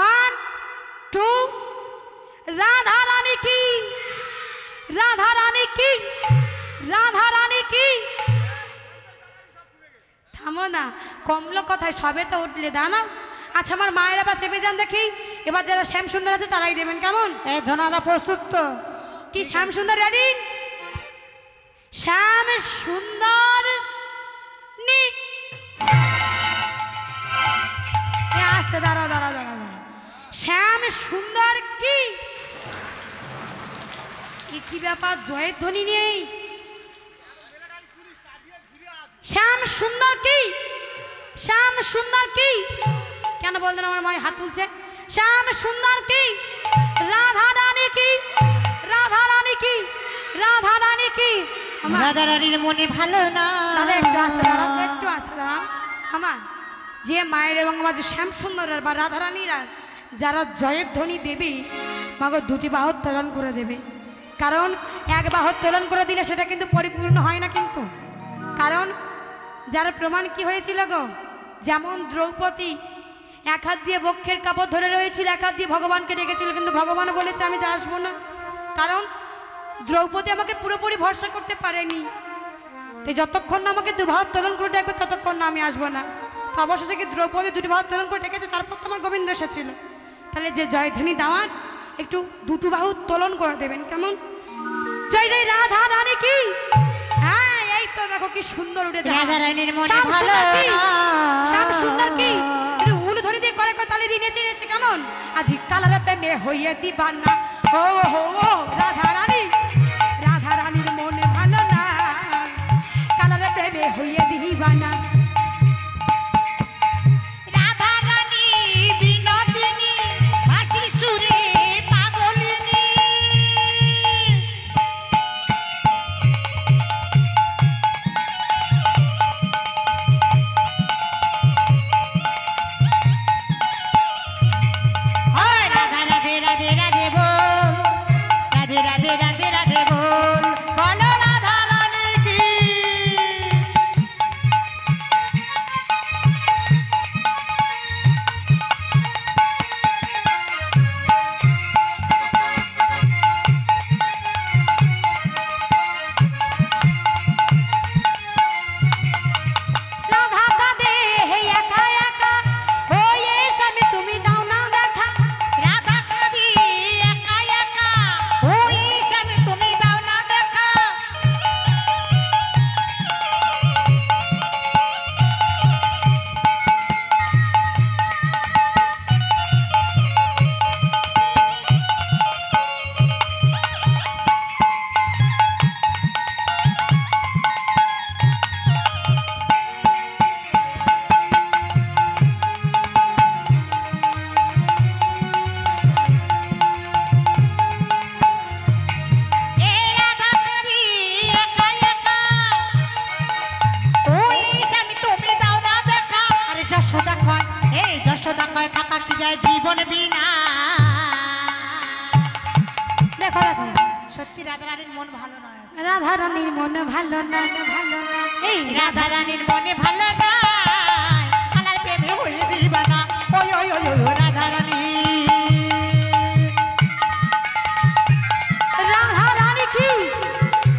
1 2 রাধারানী কি রাধারানী কি রাধারানী কি থামো না কমলো কথায় সবে তো উঠলে দাঁড়াও আচ্ছা আমার মায়েরা বা চেপে যান দেখি এবার যারা শ্যাম সুন্দর আছে তারাই দেবেন কেমন এই ধনাদা প্রস্তুত তো কি শ্যাম সুন্দর রেডি শ্যাম সুন্দর নি আস্তে দাঁড়াও দাঁড়াও দাঁড়াও শ্যাম সুন্দর কি কি ব্যাপার জয়ের ধ্বনি নেই শ্যাম সুন্দর কি শ্যাম সুন্দর কি কেন বলতেন আমার মায়ের হাত তুলছে শ্যাম সুন্দর কি রাধা রানী কি রাধা রানী কি রাধা রানী কি রাধা রানীর মনে ভালো না দাদা একটু আসতে দাঁড়াও একটু আসতে দাঁড়াও আমার যে মায়ের এবং আমার যে শ্যাম সুন্দর বা রাধা রানীরা যারা জয়ের ধ্বনি দেবে মাগো দুটি বাহু তোলন করে দেবে কারণ এক বাহু তোলন করে দিলে সেটা কিন্তু পরিপূর্ণ হয় না কিন্তু কারণ যার প্রমাণ কি হয়েছিল গো যেমন দ্রৌপদী এক হাত দিয়ে বক্ষের কাপড় ধরে রয়েছিল এক হাত দিয়ে ভগবানকে ডেকেছিল কিন্তু ভগবান বলেছে আমি যা আসবো না কারণ দ্রৌপদী আমাকে পুরোপুরি ভরসা করতে পারেনি তো যতক্ষণ না আমাকে দুবাহু তোলন করে ডাকবে ততক্ষণ না আমি আসবো না তো অবশেষে কি দ্রৌপদী দুটি বাহু তোলন করে ডেকেছে তারপর তো আমার গোবিন্দ এসেছিল তাহলে যে জয়ধ্বনি দাওয়ান একটু দুটো বাহু তোলন করে দেবেন কেমন জয় জয় রাধা রানী কি হ্যাঁ এই তো দেখো কি সুন্দর উঠে যায় রাধা রানীর মনে শ্যাম ভালো সুন্দর কি? না শ্যাম সুন্দর কি একটু উলু ধরে দিয়ে করে তালি দিয়ে নেচে নেচে কেমন আজি কালারে প্রেমে হইয়ে দিবানা ও হো ও রাধা রানীর মনে ভালো না কালারে প্রেমে হইয়ে দিবানা রাধা রানী বিনোদিনী হাসির সুরে পাগলিনী রাধা রাধে রাধে রাধে বল রাধে রাধে রাধে কয় থাকা কি যায় জীবন বিনা। দেখো দেখো সত্যি রাধারানীর মন ভালো নয় আজকে। রাধা রানীর মন ভালো না ভালো না। এই রাধারানীর মনে ভালো নয়, কালার প্রেমে হয়ে দিবানা। ওই ওই ওই ওই রাধারানী। রাধা রানী কি,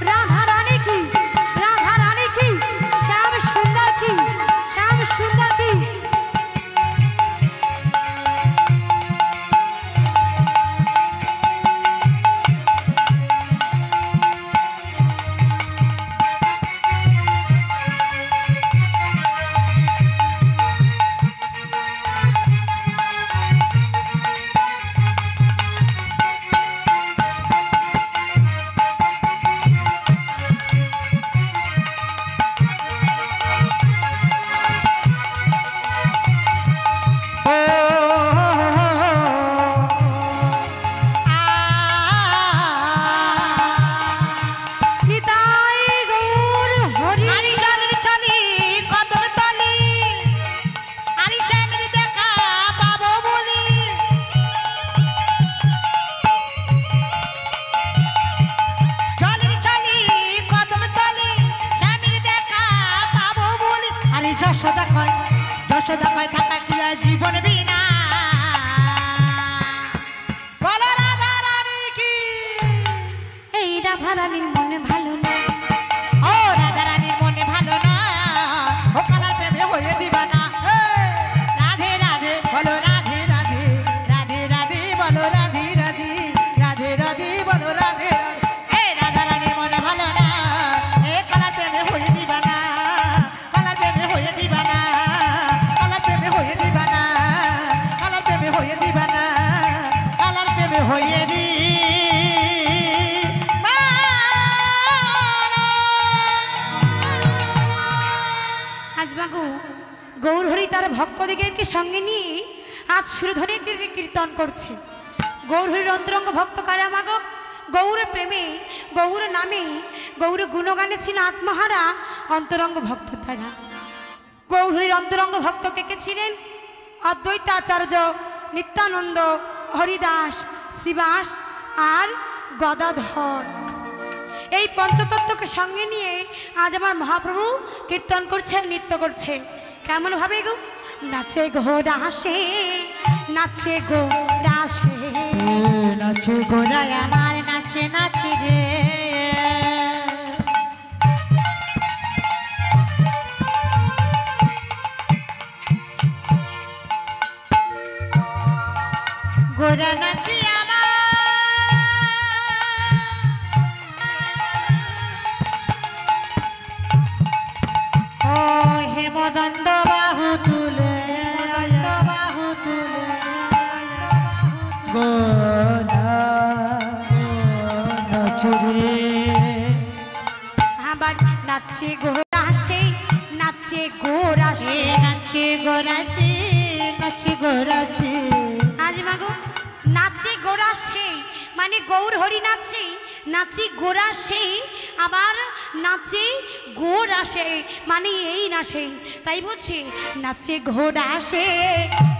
রাধা রানী কি, রাধা রানী কি, শ্যাম সুন্দর কি, শ্যাম সুন্দর কি। নিতাই গৌর হরি। আরি জলের চলি কদম তলি, আরি শ্যামের দেখা পাবো বলি। জলের চলি কদম তলি, শ্যামের দেখা পাবো বলি। আরি যশোদা কয় থাকা কি আর জীবন বিনা। বলো রাধা রানী কি। এই রাধা রানীর মনে ভালো না। ও রাধারানীর মনে ভালো না, ও কালার প্রেমে হয়ে দিবানা। রাধে রাধে বলো রাধে রাধে, রাধে রাধে বলো রাধে রাধে, রাধে রাধে বলো রাধে রাধে। এই রাধারানীর মনে ভালো না, এ কালার প্রেমে হয়ে দিবানা, কালার প্রেমে হয়ে দিবানা, কালার প্রেমে হয়ে দিবানা, কালার প্রেমে হয়ে দিবানা, কালার প্রেমে হয়ে দি। আজ মাগো গৌরহরি তার ভক্তদিগকে সঙ্গে নিয়ে আজ সুরধ্বনির কীর্তন করছে। গৌরহরির অন্তরঙ্গ ভক্ত কারা মাগো? গৌর প্রেমে, গৌর নামে, গৌর গুণগানে ছিল আত্মহারা অন্তরঙ্গ ভক্ত তারা। গৌরহরির অন্তরঙ্গ ভক্ত কে কে ছিলেন? অদ্বৈতাচার্য, নিত্যানন্দ, হরিদাস, শ্রীবাস আর গদাধর। এই পঞ্চতত্ত্বকে সঙ্গে নিয়ে আজ আমার মহাপ্রভু কীর্তন করছে, নৃত্য করছে। কেমন ভাবে গো? নাচে গো রাসে, নাচে গো রাসে, নাচে গোরায় আমার নাচে নাচে রে। গোরা নাচি আমার, ও হেমদণ্ড বাহু তুলে, বাহু তুলে গোরা নাচুরে। আবার নাচে গো রাসে, নাচে গো রাসে, নাচে গোরাসি, নাচে গোরাসি। আজ মাগো নাচে গো রাসে মানে গৌর হরি নাচে, নাচি গোরা সেই, আবার নাচে গো রাসে মানে এই রাসে। তাই বলছি নাচে ঘোড়া সে,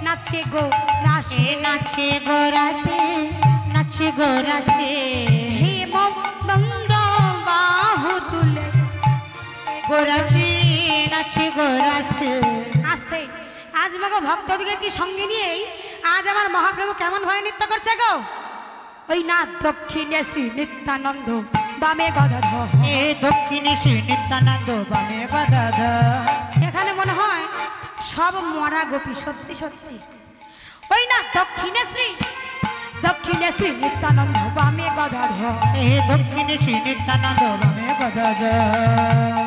নাচে গো রাসে, নাচে গোরাসি, নাচে গোরাসি। হে মন্দ বাহু তুলে গোরাসি, নাচে গোরাসি। আসছে। আজ মাগো ভক্তদিগের কি সঙ্গে নিয়েই আজ আমার মহাপ্রভু কেমন ভয় নৃত্য করছে গো? ওই না দক্ষিণে শ্রী নিত্যানন্দ, বামে গদাধর। এ দক্ষিণে শ্রী নিত্যানন্দ, বামে গদাধর। এখানে মনে হয় সব মরা গোপী, সত্যি সত্যি। ওই না দক্ষিণে শ্রী নিত্যানন্দ, বামে গদাধর। এ দক্ষিণে শ্রী নিত্যানন্দ, বামে গদাধর।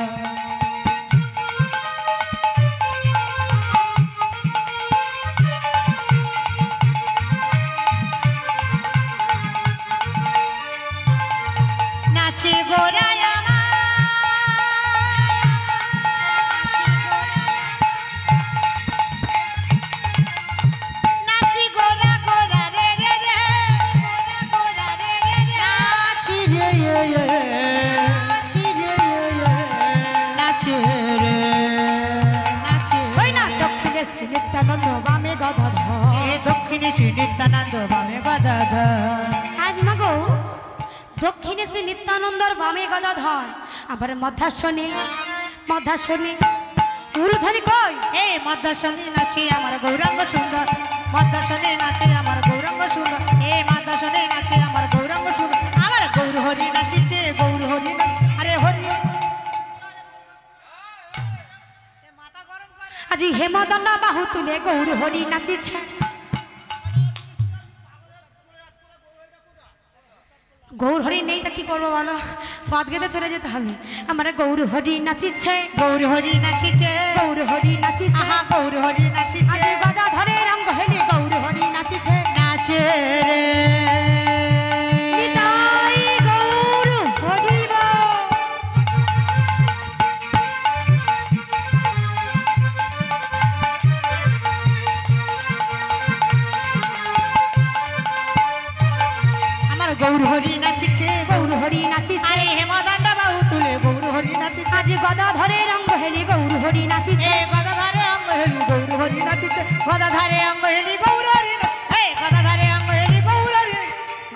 নাচে গোরায় আমার, নাচি গোরা গোরা রে রে রে, গোরা রে রে রে, নাচি রে রে রে, নাচি রে রে রে। নিত্যানন্দ বামে গদাধর। এ দক্ষিণে শ্রী নিত্যানন্দ বামে গদাধর। আজ মাগো দক্ষিণে শ্রী নিত্যানন্দর বামে গদাধর, আবার মধ্যাসনে উলুধ্বনি কই? এই মধ্যাসনে নাচে আমার গৌরাঙ্গ সুন্দর, মধ্যাসনে নাচে আমার গৌরাঙ্গ সুন্দর, এই মধ্যাসনে নাচে আমার গৌরাঙ্গ সুন্দর, আমার গৌর হরি নাচিছে, গৌর হরি আরে হরি। আজি হেমদন্ডা বাহু তুলে গৌর হরি নাচিছে। গৌর হরি নেই তা কি করবো বলো, পদ গেতে চলে যেতে হবে। আমার গৌর হরি নাচিছে, গৌর হরি নাচিছে, গৌর হরি নাচিছে, আহা গৌর হরি নাচিছে, আজি গদাধরের রঙ্গ হেলে গৌর হরি নাচিছে। নাচে রে নিতাই গৌর হরি বল। আমার গৌর হরি নাচিছে, গৌর হরি নাচিছে, আরে হেমদণ্ড বাহু তুলে গৌর হরি নাচিছে, আজি গদাধরের রঙ্গ হেলে গৌর হরি নাচিছে। এ গদাধারে অঙ্গ হেলি গৌর হরি নাচিছে, গদাধারে অঙ্গ হেলি গৌর হরি, এই গদাধারে অঙ্গ হেলি গৌর হরি,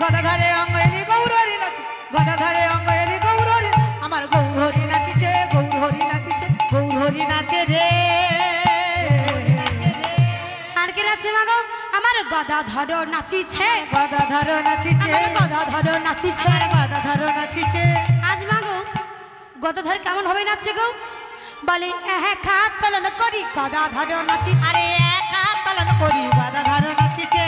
গদাধারে অঙ্গ হেলি গৌর হরি নাচে, গদাধারে অঙ্গ হেলি গৌর হরি, আমার গৌর হরি নাচিছে, গৌর হরি নাচিছে, গৌর হরি নাচে রে। আর কে নাচে মাগো? আমার গদাধর নাচিছে, গদাধার নাচিছে, আমার গদাধর নাচিছে। গদাধার নাচিছে, আজ মাগো গদাধর কেমন হবে নাচছে গো? বলে এক হাত তোলন করি গদাধর নাচিছে। আরে এক হাত পালন করি গদাধার নাচিছে।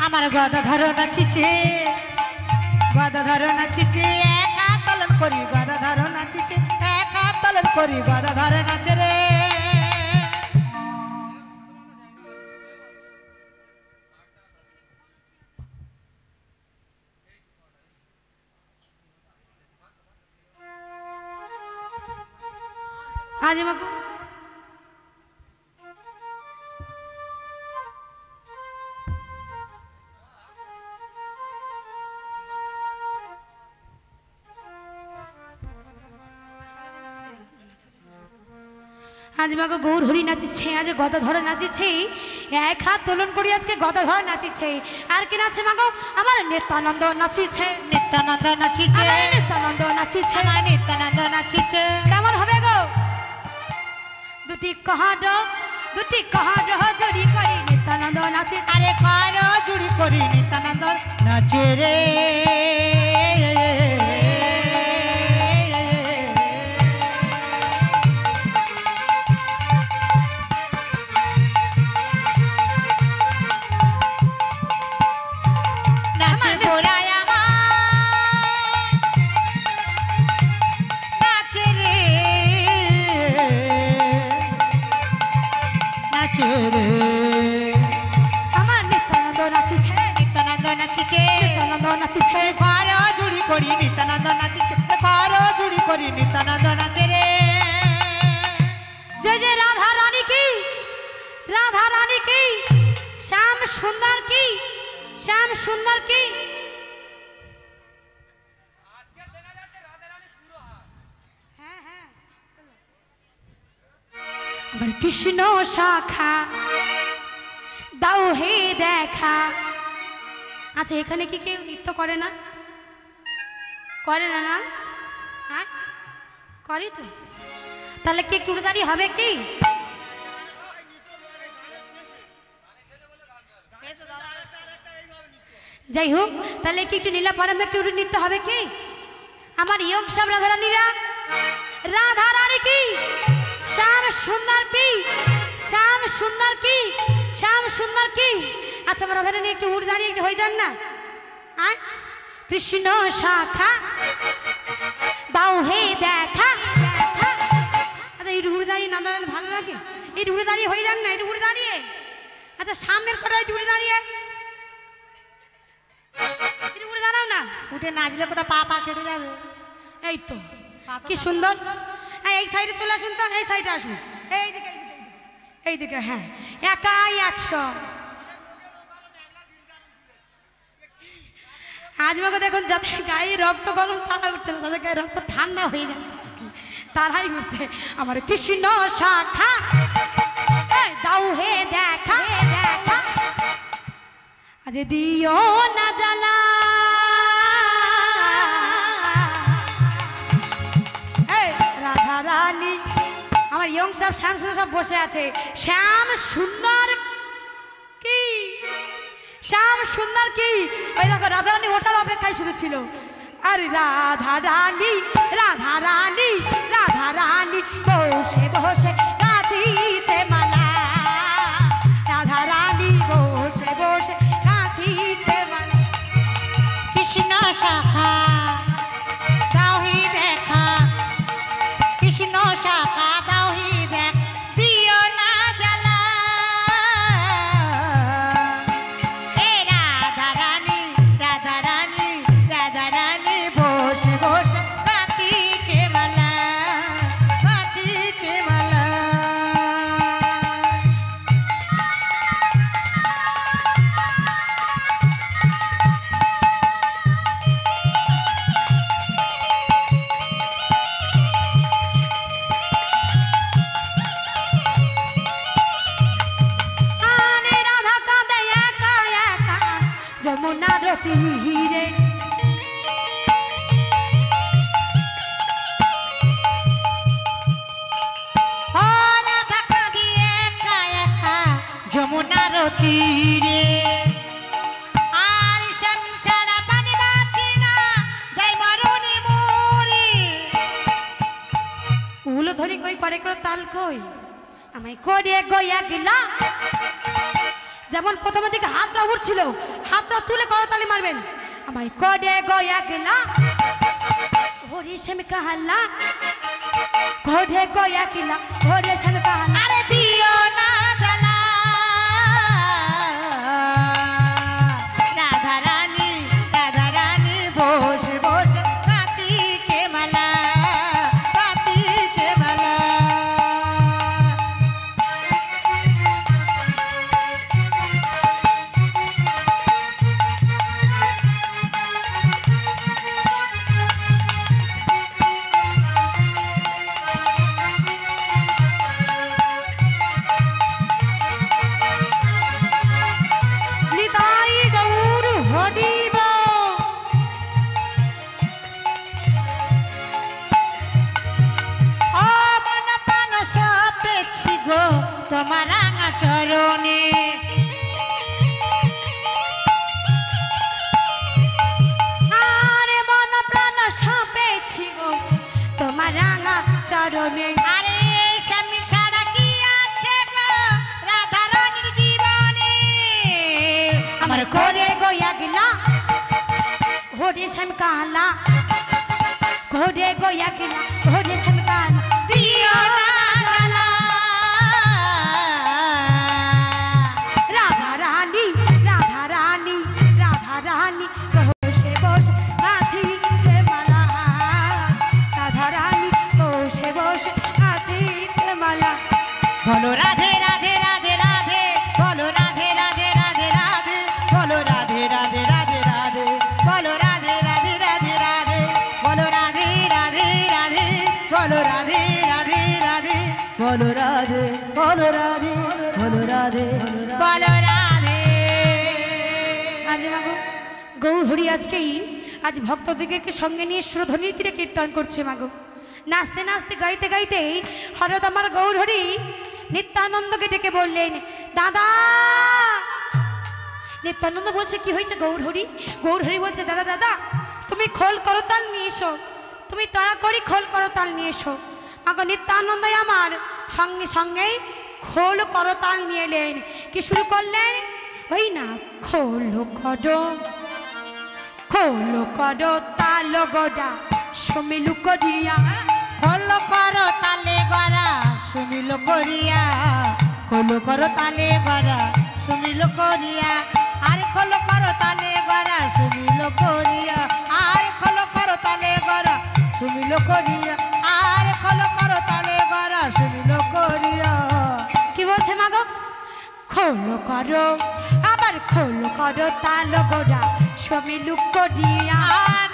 আমার গদাধর নাচিছে, গদাধর নাচিছে, এক হাত পালন করি গদাধর নাচিছে, এক হাত পালন করি গদাধর নাচে রে। আজ মাগো আজ মাগো গৌর হরি নাচিছে, আজ গদাধর নাচিছে, এক হাত তোলন করি আজকে গদাধর নাচিছে। আর কি নাচে মাগো? আমার নিত্যানন্দ নাচিছে, নিত্যানন্দ নাচিছে, আমার নিত্যানন্দ নাচিছে। আমার নিত্যানন্দ নাচিছে। কেমন হবে গো? দুটি কহাড জড়ি করি নিত্যানন্দ নাচিছে। আরে কর জুড়ি করি নিত্যানন্দ নাচে রে। নাচে ঘোড়ায় আমার, নাচে রে, নাচে রে। আমার নিত্যানন্দ নাচিছে, নিত্যানন্দ নাচিছে, নিত্যানন্দ নাচিছে। কর জুড়ি করি নিত্যানন্দ নাচিছে, কর জুড়ি করি নিত্যানন্দ নাচে রে। জয় জয় রাধা রানী কি, রাধা রানী কি, শ্যাম সুন্দর কি, শ্যাম সুন্দর কি। হ্যাঁ, হ্যাঁ। আবার কৃষ্ণ শাখা দাও হে দেখা। আচ্ছা এখানে কি কেউ নৃত্য করে না? করে না না? হ্যাঁ করে তো। তাহলে কি একটু দাঁড়িয়ে হবে কি? যাই হোক, তাহলে কি একটু নীলা পারমে একটু নৃত্য হবে কি? আমার ইয়ং সব রাধারানীরা, রাধারানী কি, শ্যাম সুন্দর কি, শ্যাম সুন্দর কি, শ্যাম সুন্দর কি। আচ্ছা আমার রাধারানী একটু উড় দাঁড়িয়ে একটু হয়ে যান না। আয় কৃষ্ণ শাখা দাও হে দেখা। আচ্ছা এই উড়ে দাঁড়িয়ে না দাঁড়ালে ভালো লাগে? এই উড়ে দাঁড়িয়ে হয়ে যান না, একটু উড়ে দাঁড়িয়ে। আচ্ছা সামনের কটা একটু উড়ে দাঁড়িয়ে, একটু উড়ে দাঁড়াও না। উঠে নাচলে কোথাও পা পা কেটে যাবে। এই তো কি সুন্দর। হ্যাঁ এই সাইডে চলে আসুন তো, এই সাইডে আসুন, এইদিকে এইদিকে। হ্যাঁ একাই 100। আজ মাকে দেখুন যাদের গায়ে রক্ত গরম তারা উঠছে না, তাদের গায়ে রক্ত ঠান্ডা হয়ে যাচ্ছে তারাই উঠছে। আমার কৃষ্ণ শাখা দাও হে দেখা দেখা, আজ দিও না জ্বালা। রাধা রানী আমার ইয়ং সব শ্যাম সুন্দর সব বসে আছে। শ্যাম সুন্দর কি, শ্যাম সুন্দর কি, ওই দেখো রাধা রানী ওটার অপেক্ষায় শুধু ছিল। আরে রাধা রানী রাধা রানী রাধা রানী বসে বসে গাঁথিছে মালা, রাধা রানী বসে বসে গাঁথিছে মালা। কৃষ্ণ শাখা দাও হি দেখা, কৃষ্ণ শাখা দাও হি দেখ, দিও না জ্বালা। এ রাধা রানী রাধা রানী রাধা রানী বসে বসে গাঁথিছে মালা, গাঁথিছে মালা। আরে রাধা কাঁদে একা একা যমুনার তীরে, ও রাধা কাঁদি একা একা যমুনার তীরে, আর শ্যাম ছাড়া পানি বাঁচি না, যাই মরুনি মরি। উলো ধরি কই করে করে তাল কই আমায় করে গয়া গিলা। যেমন প্রথমের দিকে হাতটা উঠছিল, হাতটা তুলে করতালি মারবেন। আমায় করে গয়া গিলা ওরে শ্যাম কাহাল্লা, করে গয়া গিলা ওরে শ্যাম কাহাল্লা। আরে দিও না জ্বালা। রাধা রানী রাধা রানী বসে বসে গাঁথিছে মালা, গাঁথিছে মালা। নিতাই গৌর হরিব। ও মন প্রাণ সপেছি গো তোমার রাঙা চরণে, আরে মন প্রাণ সপেছি গো তোমার রাঙা চরণে। আরে স্বামী ছাড়া কি আছে গো রাধা রানীর জীবনে। আমার করে গয়া গিলা ওরে শ্যাম কাহাল্লা, করে গয়া গিলা ওরে শ্যাম কাহাল্লা। দিও না জ্বালা। রাধা রানী রাধা রানী রাধা রানী বসে বসে গাঁথিছে মালা, রাধা রানী বসে বসে গাঁথিছে মালা। বলো রাধে রাধে রাধে রাধে, বলো রাধে রাধে রাধে রাধে, বলো রাধে রাধে রাধে রাধে, বলো রাধে রাধে রাধে রাধে, বলো রাধে রাধে রাধে, বলো রাধে রাধে রাধে, বলো রাধে, বলো রাধে, বলো রাধে, বলো রাধে। আজ মাগো গৌর হরি আজকেই আজ ভক্তদিগকে সঙ্গে নিয়ে সুরধ্বনি তীরে কীর্তন করছে মাগো। নাচতে নাচতে গাইতে গাইতে হঠাৎ আমার গৌর হরি নিত্যানন্দকে ডেকে বললেন, দাদা। নিত্যানন্দ বলছে কি হয়েছে গৌর হরি? গৌর হরি বলছে, দাদা দাদা তুমি খোল করতাল নিয়ে এসো, তুমি তাড়াতাড়ি খোল করতাল নিয়ে এসো। মাগো নিত্যানন্দ আমার সঙ্গে সঙ্গেই খোল করতাল নিয়ে এলেন। কি শুরু করলেন? ওই না খোল করো খোল করো তাল গোডা সমিলু করিয়া, খোল করো তালে গড়া সুমিল করিয়া, খোল করো তালে গড়া সুমিল করিয়া, আর খোল করো তালে গড়া সুমিল করিয়া, আর খোল করো তালে গড়া সুমিল করিয়া, আর খোল করো তালে গড়া সুমিল করিয়া। কি বলছে মাগো? খোল করো আবার খোল করো তাল গোডা সমিলু করিয়া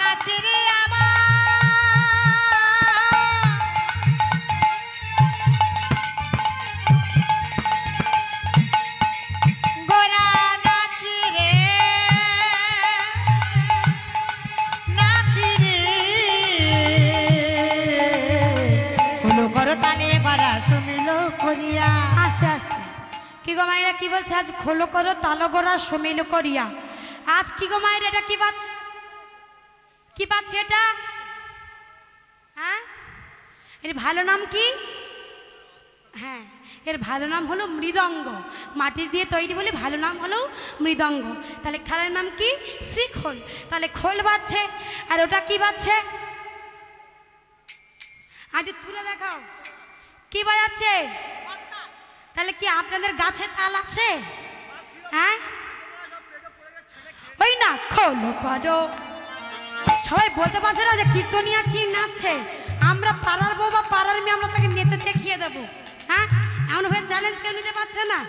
নাচে রে আমার গোরা নাচি রে হলো করো তালে গড়া সমিল করিয়া। আস্তে আস্তে কি গো মায়েরা কি বলছে আজ খোলো করো তালো গোড়া সমিলু করিয়া আজ কি গো মায়েরা এটা কি পাচ্ছে কি পাচ্ছে এটা হ্যাঁ এর ভালো নাম কি হ্যাঁ এর ভালো নাম হলো মৃদঙ্গ মাটি দিয়ে তৈরি বলে ভালো নাম হলো মৃদঙ্গ তাহলে খেলার নাম কি শ্রীখোল তাহলে খোল বাজছে আর ওটা কি বাজছে আগে তুলে দেখাও কি বাজাচ্ছে তাহলে কি আপনাদের গাছে তাল আছে হ্যাঁ ওই না খোলো করো সবাই বলতে পারছে না যে কীর্তনিয়া কি নাচছে আমরা পাড়ার বউ বা পাড়ার মেয়ে আমরা তাকে নেচে দেখিয়ে দেবো হ্যাঁ এমনভাবে চ্যালেঞ্জ কেউ নিতে পারছে না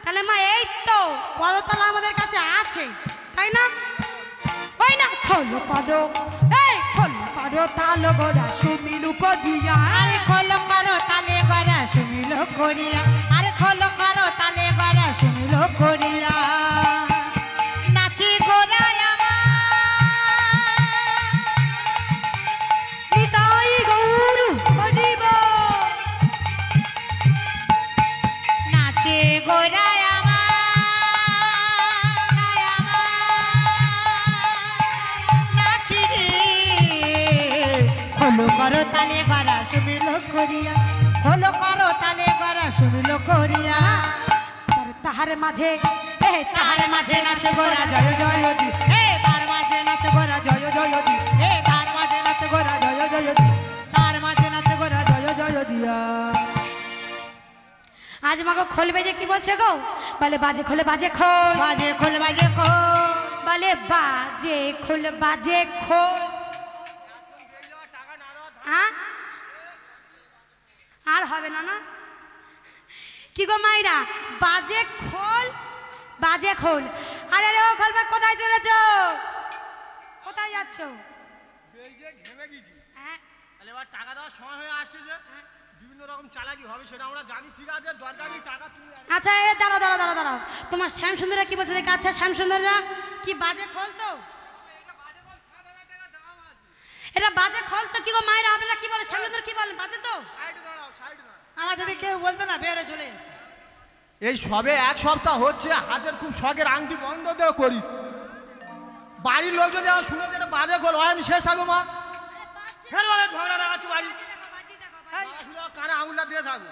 তাহলে মা এই তো করতালা আমাদের কাছে আছে তাই না ওই না খোলো করো এই খোলো করো তালো গোড়া সুমিলু করিয়া আরে খোলো করো তালে গড়া সমিল করিয়া আরে খোলো করো তালে গড়া সমিল করিয়া নাচি গোড়ায় নিতাই গৌরু হরিব নাচে গোড়ায় নাচি রে খোলো করো তালে গড়া সমিল করিয়া খোলো করো তালে গড়া সমিল করিয়া তাহার মাঝে তার মাঝে নাচে গোরা জয় জয় দি তার মাঝে নাচে গোরা জয় জয় দি তার মাঝে নাচে গোরা জয় জয় দি তার মাঝে নাচে গোরা জয় জয় দিয়া। আজ মাগো খোল বেজে কি বলছে গো বলে বাজে খোলে বাজে খোল বাজে খোল বাজে খোল বলে বাজে খোল বাজে খোল হ্যাঁ আর হবে না না কি গো মাইরা বাজে খোল বাজে খোল আরে রে ও খোল বা কোথায় চলেছ কোথায় যাচ্ছ ঘেমে গেছি হ্যাঁ তাহলে এবার টাকা দেওয়ার সময় হয়ে আসছে বিভিন্ন রকম চালাকি হবে সেটা আমরা জানি ঠিক আছে দরকারি টাকা তুমি আচ্ছা এ দাঁড়াও দাঁড়াও দাঁড়াও দাঁড়াও তোমার শ্যামসুন্দররা কি বলছে দেখি আচ্ছা শ্যামসুন্দররা কি বাজে খোল তো এটা বাজে খোল তো কি গো মায়েরা আপনারা কি বলে শ্যামসুন্দর কি বলেন বাজে তো সাইড দাঁড়াও সাইড দাঁড়াও আমার যদি কেউ বলতো না বেরে চলে যেত। এই সবে এক সপ্তাহ হচ্ছে হাতের খুব শখের আংটি বন্ধ দেওয়া করিস বাড়ির লোক যদি আমার শুনে যেটা বাজে খোল হয় আমি শেষ থাকো মা ফের বলে ঝগড়া রাখাচ্ছি বাড়ি কানে আঙুলটা দিয়ে থাকো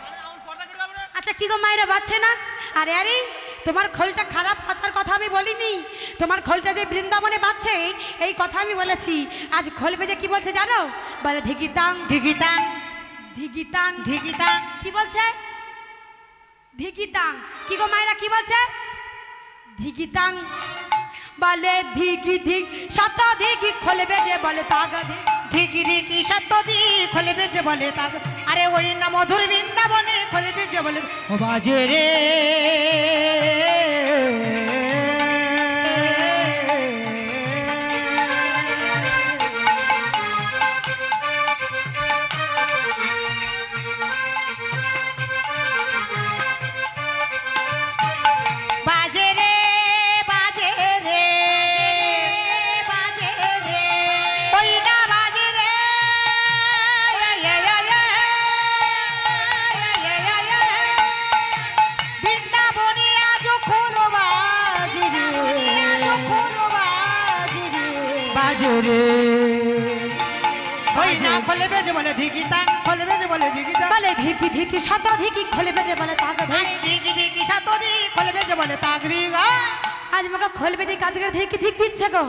কানে আঙুল পর্দা করে যাবে না আচ্ছা কি গো মায়েরা বাজছে না আরে আরে তোমার খোলটা খারাপ বাজার কথা আমি বলিনি তোমার খোলটা যে বৃন্দাবনে বাজছে এই কথা আমি বলেছি আজ খোল বেজে কি বলছে জানো বলে ধিগিতাং ধিগিতাং ধিগিতাং ধিগিতাং কি বলছে ধিগিতাং কি গো মায়েরা কি বলছে ধিগিতাং বলে ধিগি ধিগ শত ধিগি খোল বেজে বলে তাগা ধিগ ধিগি ধিগি সত্যি খোলে বেজে বলে তাগ আরে ওই না মধুর বৃন্দাবনে খোলে বেজে বলে ও বাজে রে বাজে রে বাজে রে বাজে রে ওই না বাজে রে বৃন্দাবনে আজ খোলো বাজে রে বাজে রে ওই না খোলে বেজে বলে ধিগিতা খোলে বেজে বলে ধিগিতা বলে ধিকি ধিকি শত ধিকি খোল বেজে বলে তাগা ধিগ ধিগি ধিগি সাতরি খোলে বেজে বলে তাগরি আজ আমাকে খোল বেজে কাঁদকে ধিকি ধিক দিচ্ছে গো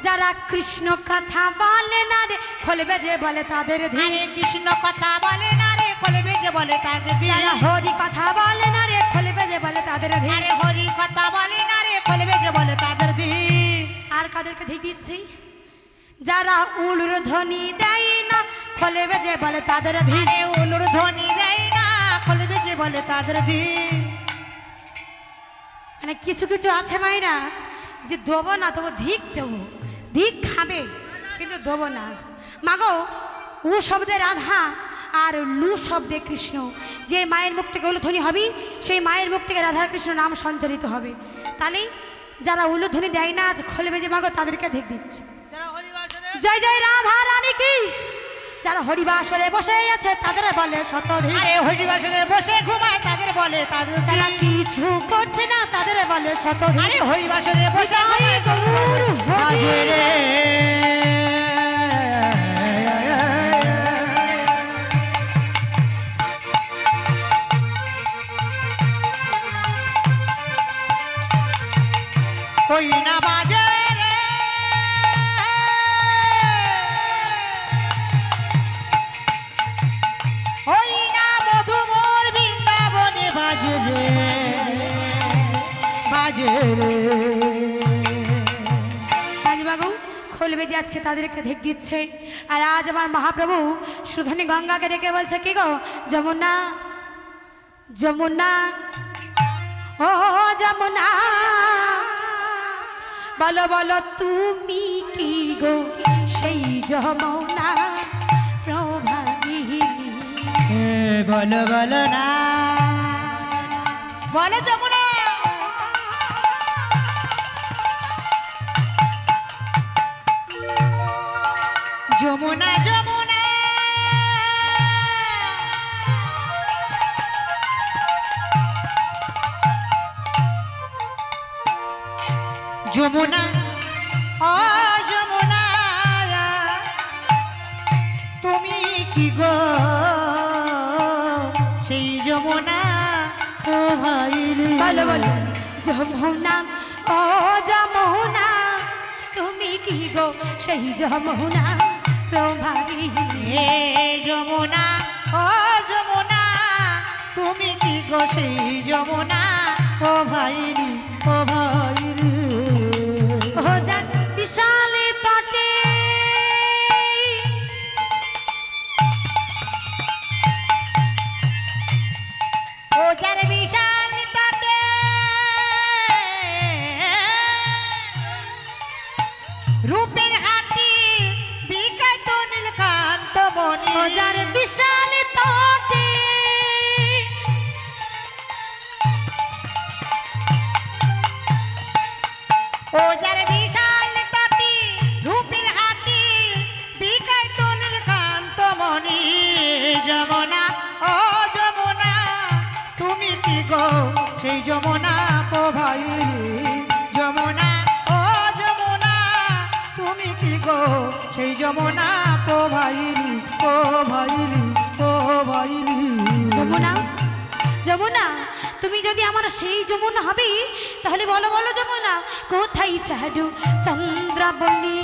যারা কৃষ্ণ কথা বলে না রে খোল বেজে বলে তাদের ধিক হরে কৃষ্ণ কথা বলে না রে খোলে বেজে বলে তাগরি যারা হরি কথা বলে না রে খোল বেজে বলে তাদের ধিক আরে হরি কথা বলে না রে খোলে বেজে বলে তাদের দি আর কাদেরকে ধিক দিচ্ছি যারা উলুর ধ্বনি দেয় না খোলে বেজে বলে তাদের ধিক আরে উলুর ধ্বনি দেয় না খোলে বেজে বলে তাদের দি মানে কিছু কিছু আছে মাইরা যে দেবো না তবু ধিক দেবো, ধিক খাবে কিন্তু দেবো না। মাগো উ শব্দে রাধা আর লু শব্দে কৃষ্ণ, যে মায়ের মুখ থেকে উলুধ্বনি হবে সেই মায়ের মুখ থেকে রাধা কৃষ্ণ নাম সঞ্চারিত হবে। তাহলে যারা উলুধ্বনি দেয় না আজ খোলে বেজে মাগো তাদেরকে ধিক দিচ্ছে। জয় জয় রাধা রানী কি। যারা হরিবাসরে বসে আছে তাদের বলে শতধিক, আরে হরিবাসরে বসে ঘুমায় তাদের বলে তাদের, যারা কিছু করছে না তাদের বলে শতধিক। আরে হরিবাসরে বসে জয় গৌর হরি। বাজে রে ওই না বাজে রে, ওই না মধুমোর বৃন্দাবনে বাজে রে, বাজে রে। রাজবাবু খোলবে যে আজকে তাদেরকে ধিক দিচ্ছে। আর আজ আমার মহাপ্রভু সুধনী গঙ্গাকে ডেকে বলছে কি গো যমুনা, যমুনা ও যমুনা, বলো বলো তুমি কি গো সেই যমুনা প্রভাগিনী। বলো বলো না, বলো যমুনা। যমুনা যমুনা যমুনা ও যমুনা, তুমি কি গো সেই যমুনা ও ভাই রে। বলো বলো যমুনা ও যমুনা, তুমি কি গো সেই যমুনা প্রভাগিনী। হে যমুনা ও যমুনা, তুমি কি গো সেই যমুনা ও ভাইরি, ও ভাইরি। ও যার বিশাল তটে, ও যার বিশাল তটে, রূপের হাতি বিকায় তো নীলকান্ত মনি। ও যার বিশাল তটে, ও যার বিশাল তটে, রূপের হাতি বিকায় তো নীলকান্ত মনি। যমুনা ও যমুনা, তুমি কি গো সেই যমুনা প্রভাইলি। যমুনা ও যমুনা, তুমি কি গো সেই যমুনা প্রভাইলি, ও ভাইলি, ও ভাইলি। যমুনা যমুনা, তুমি যদি আমার সেই যমুনা হবে তাহলে বলো বলো যমুনা কোথায় চাডু চন্দ্রাবণী।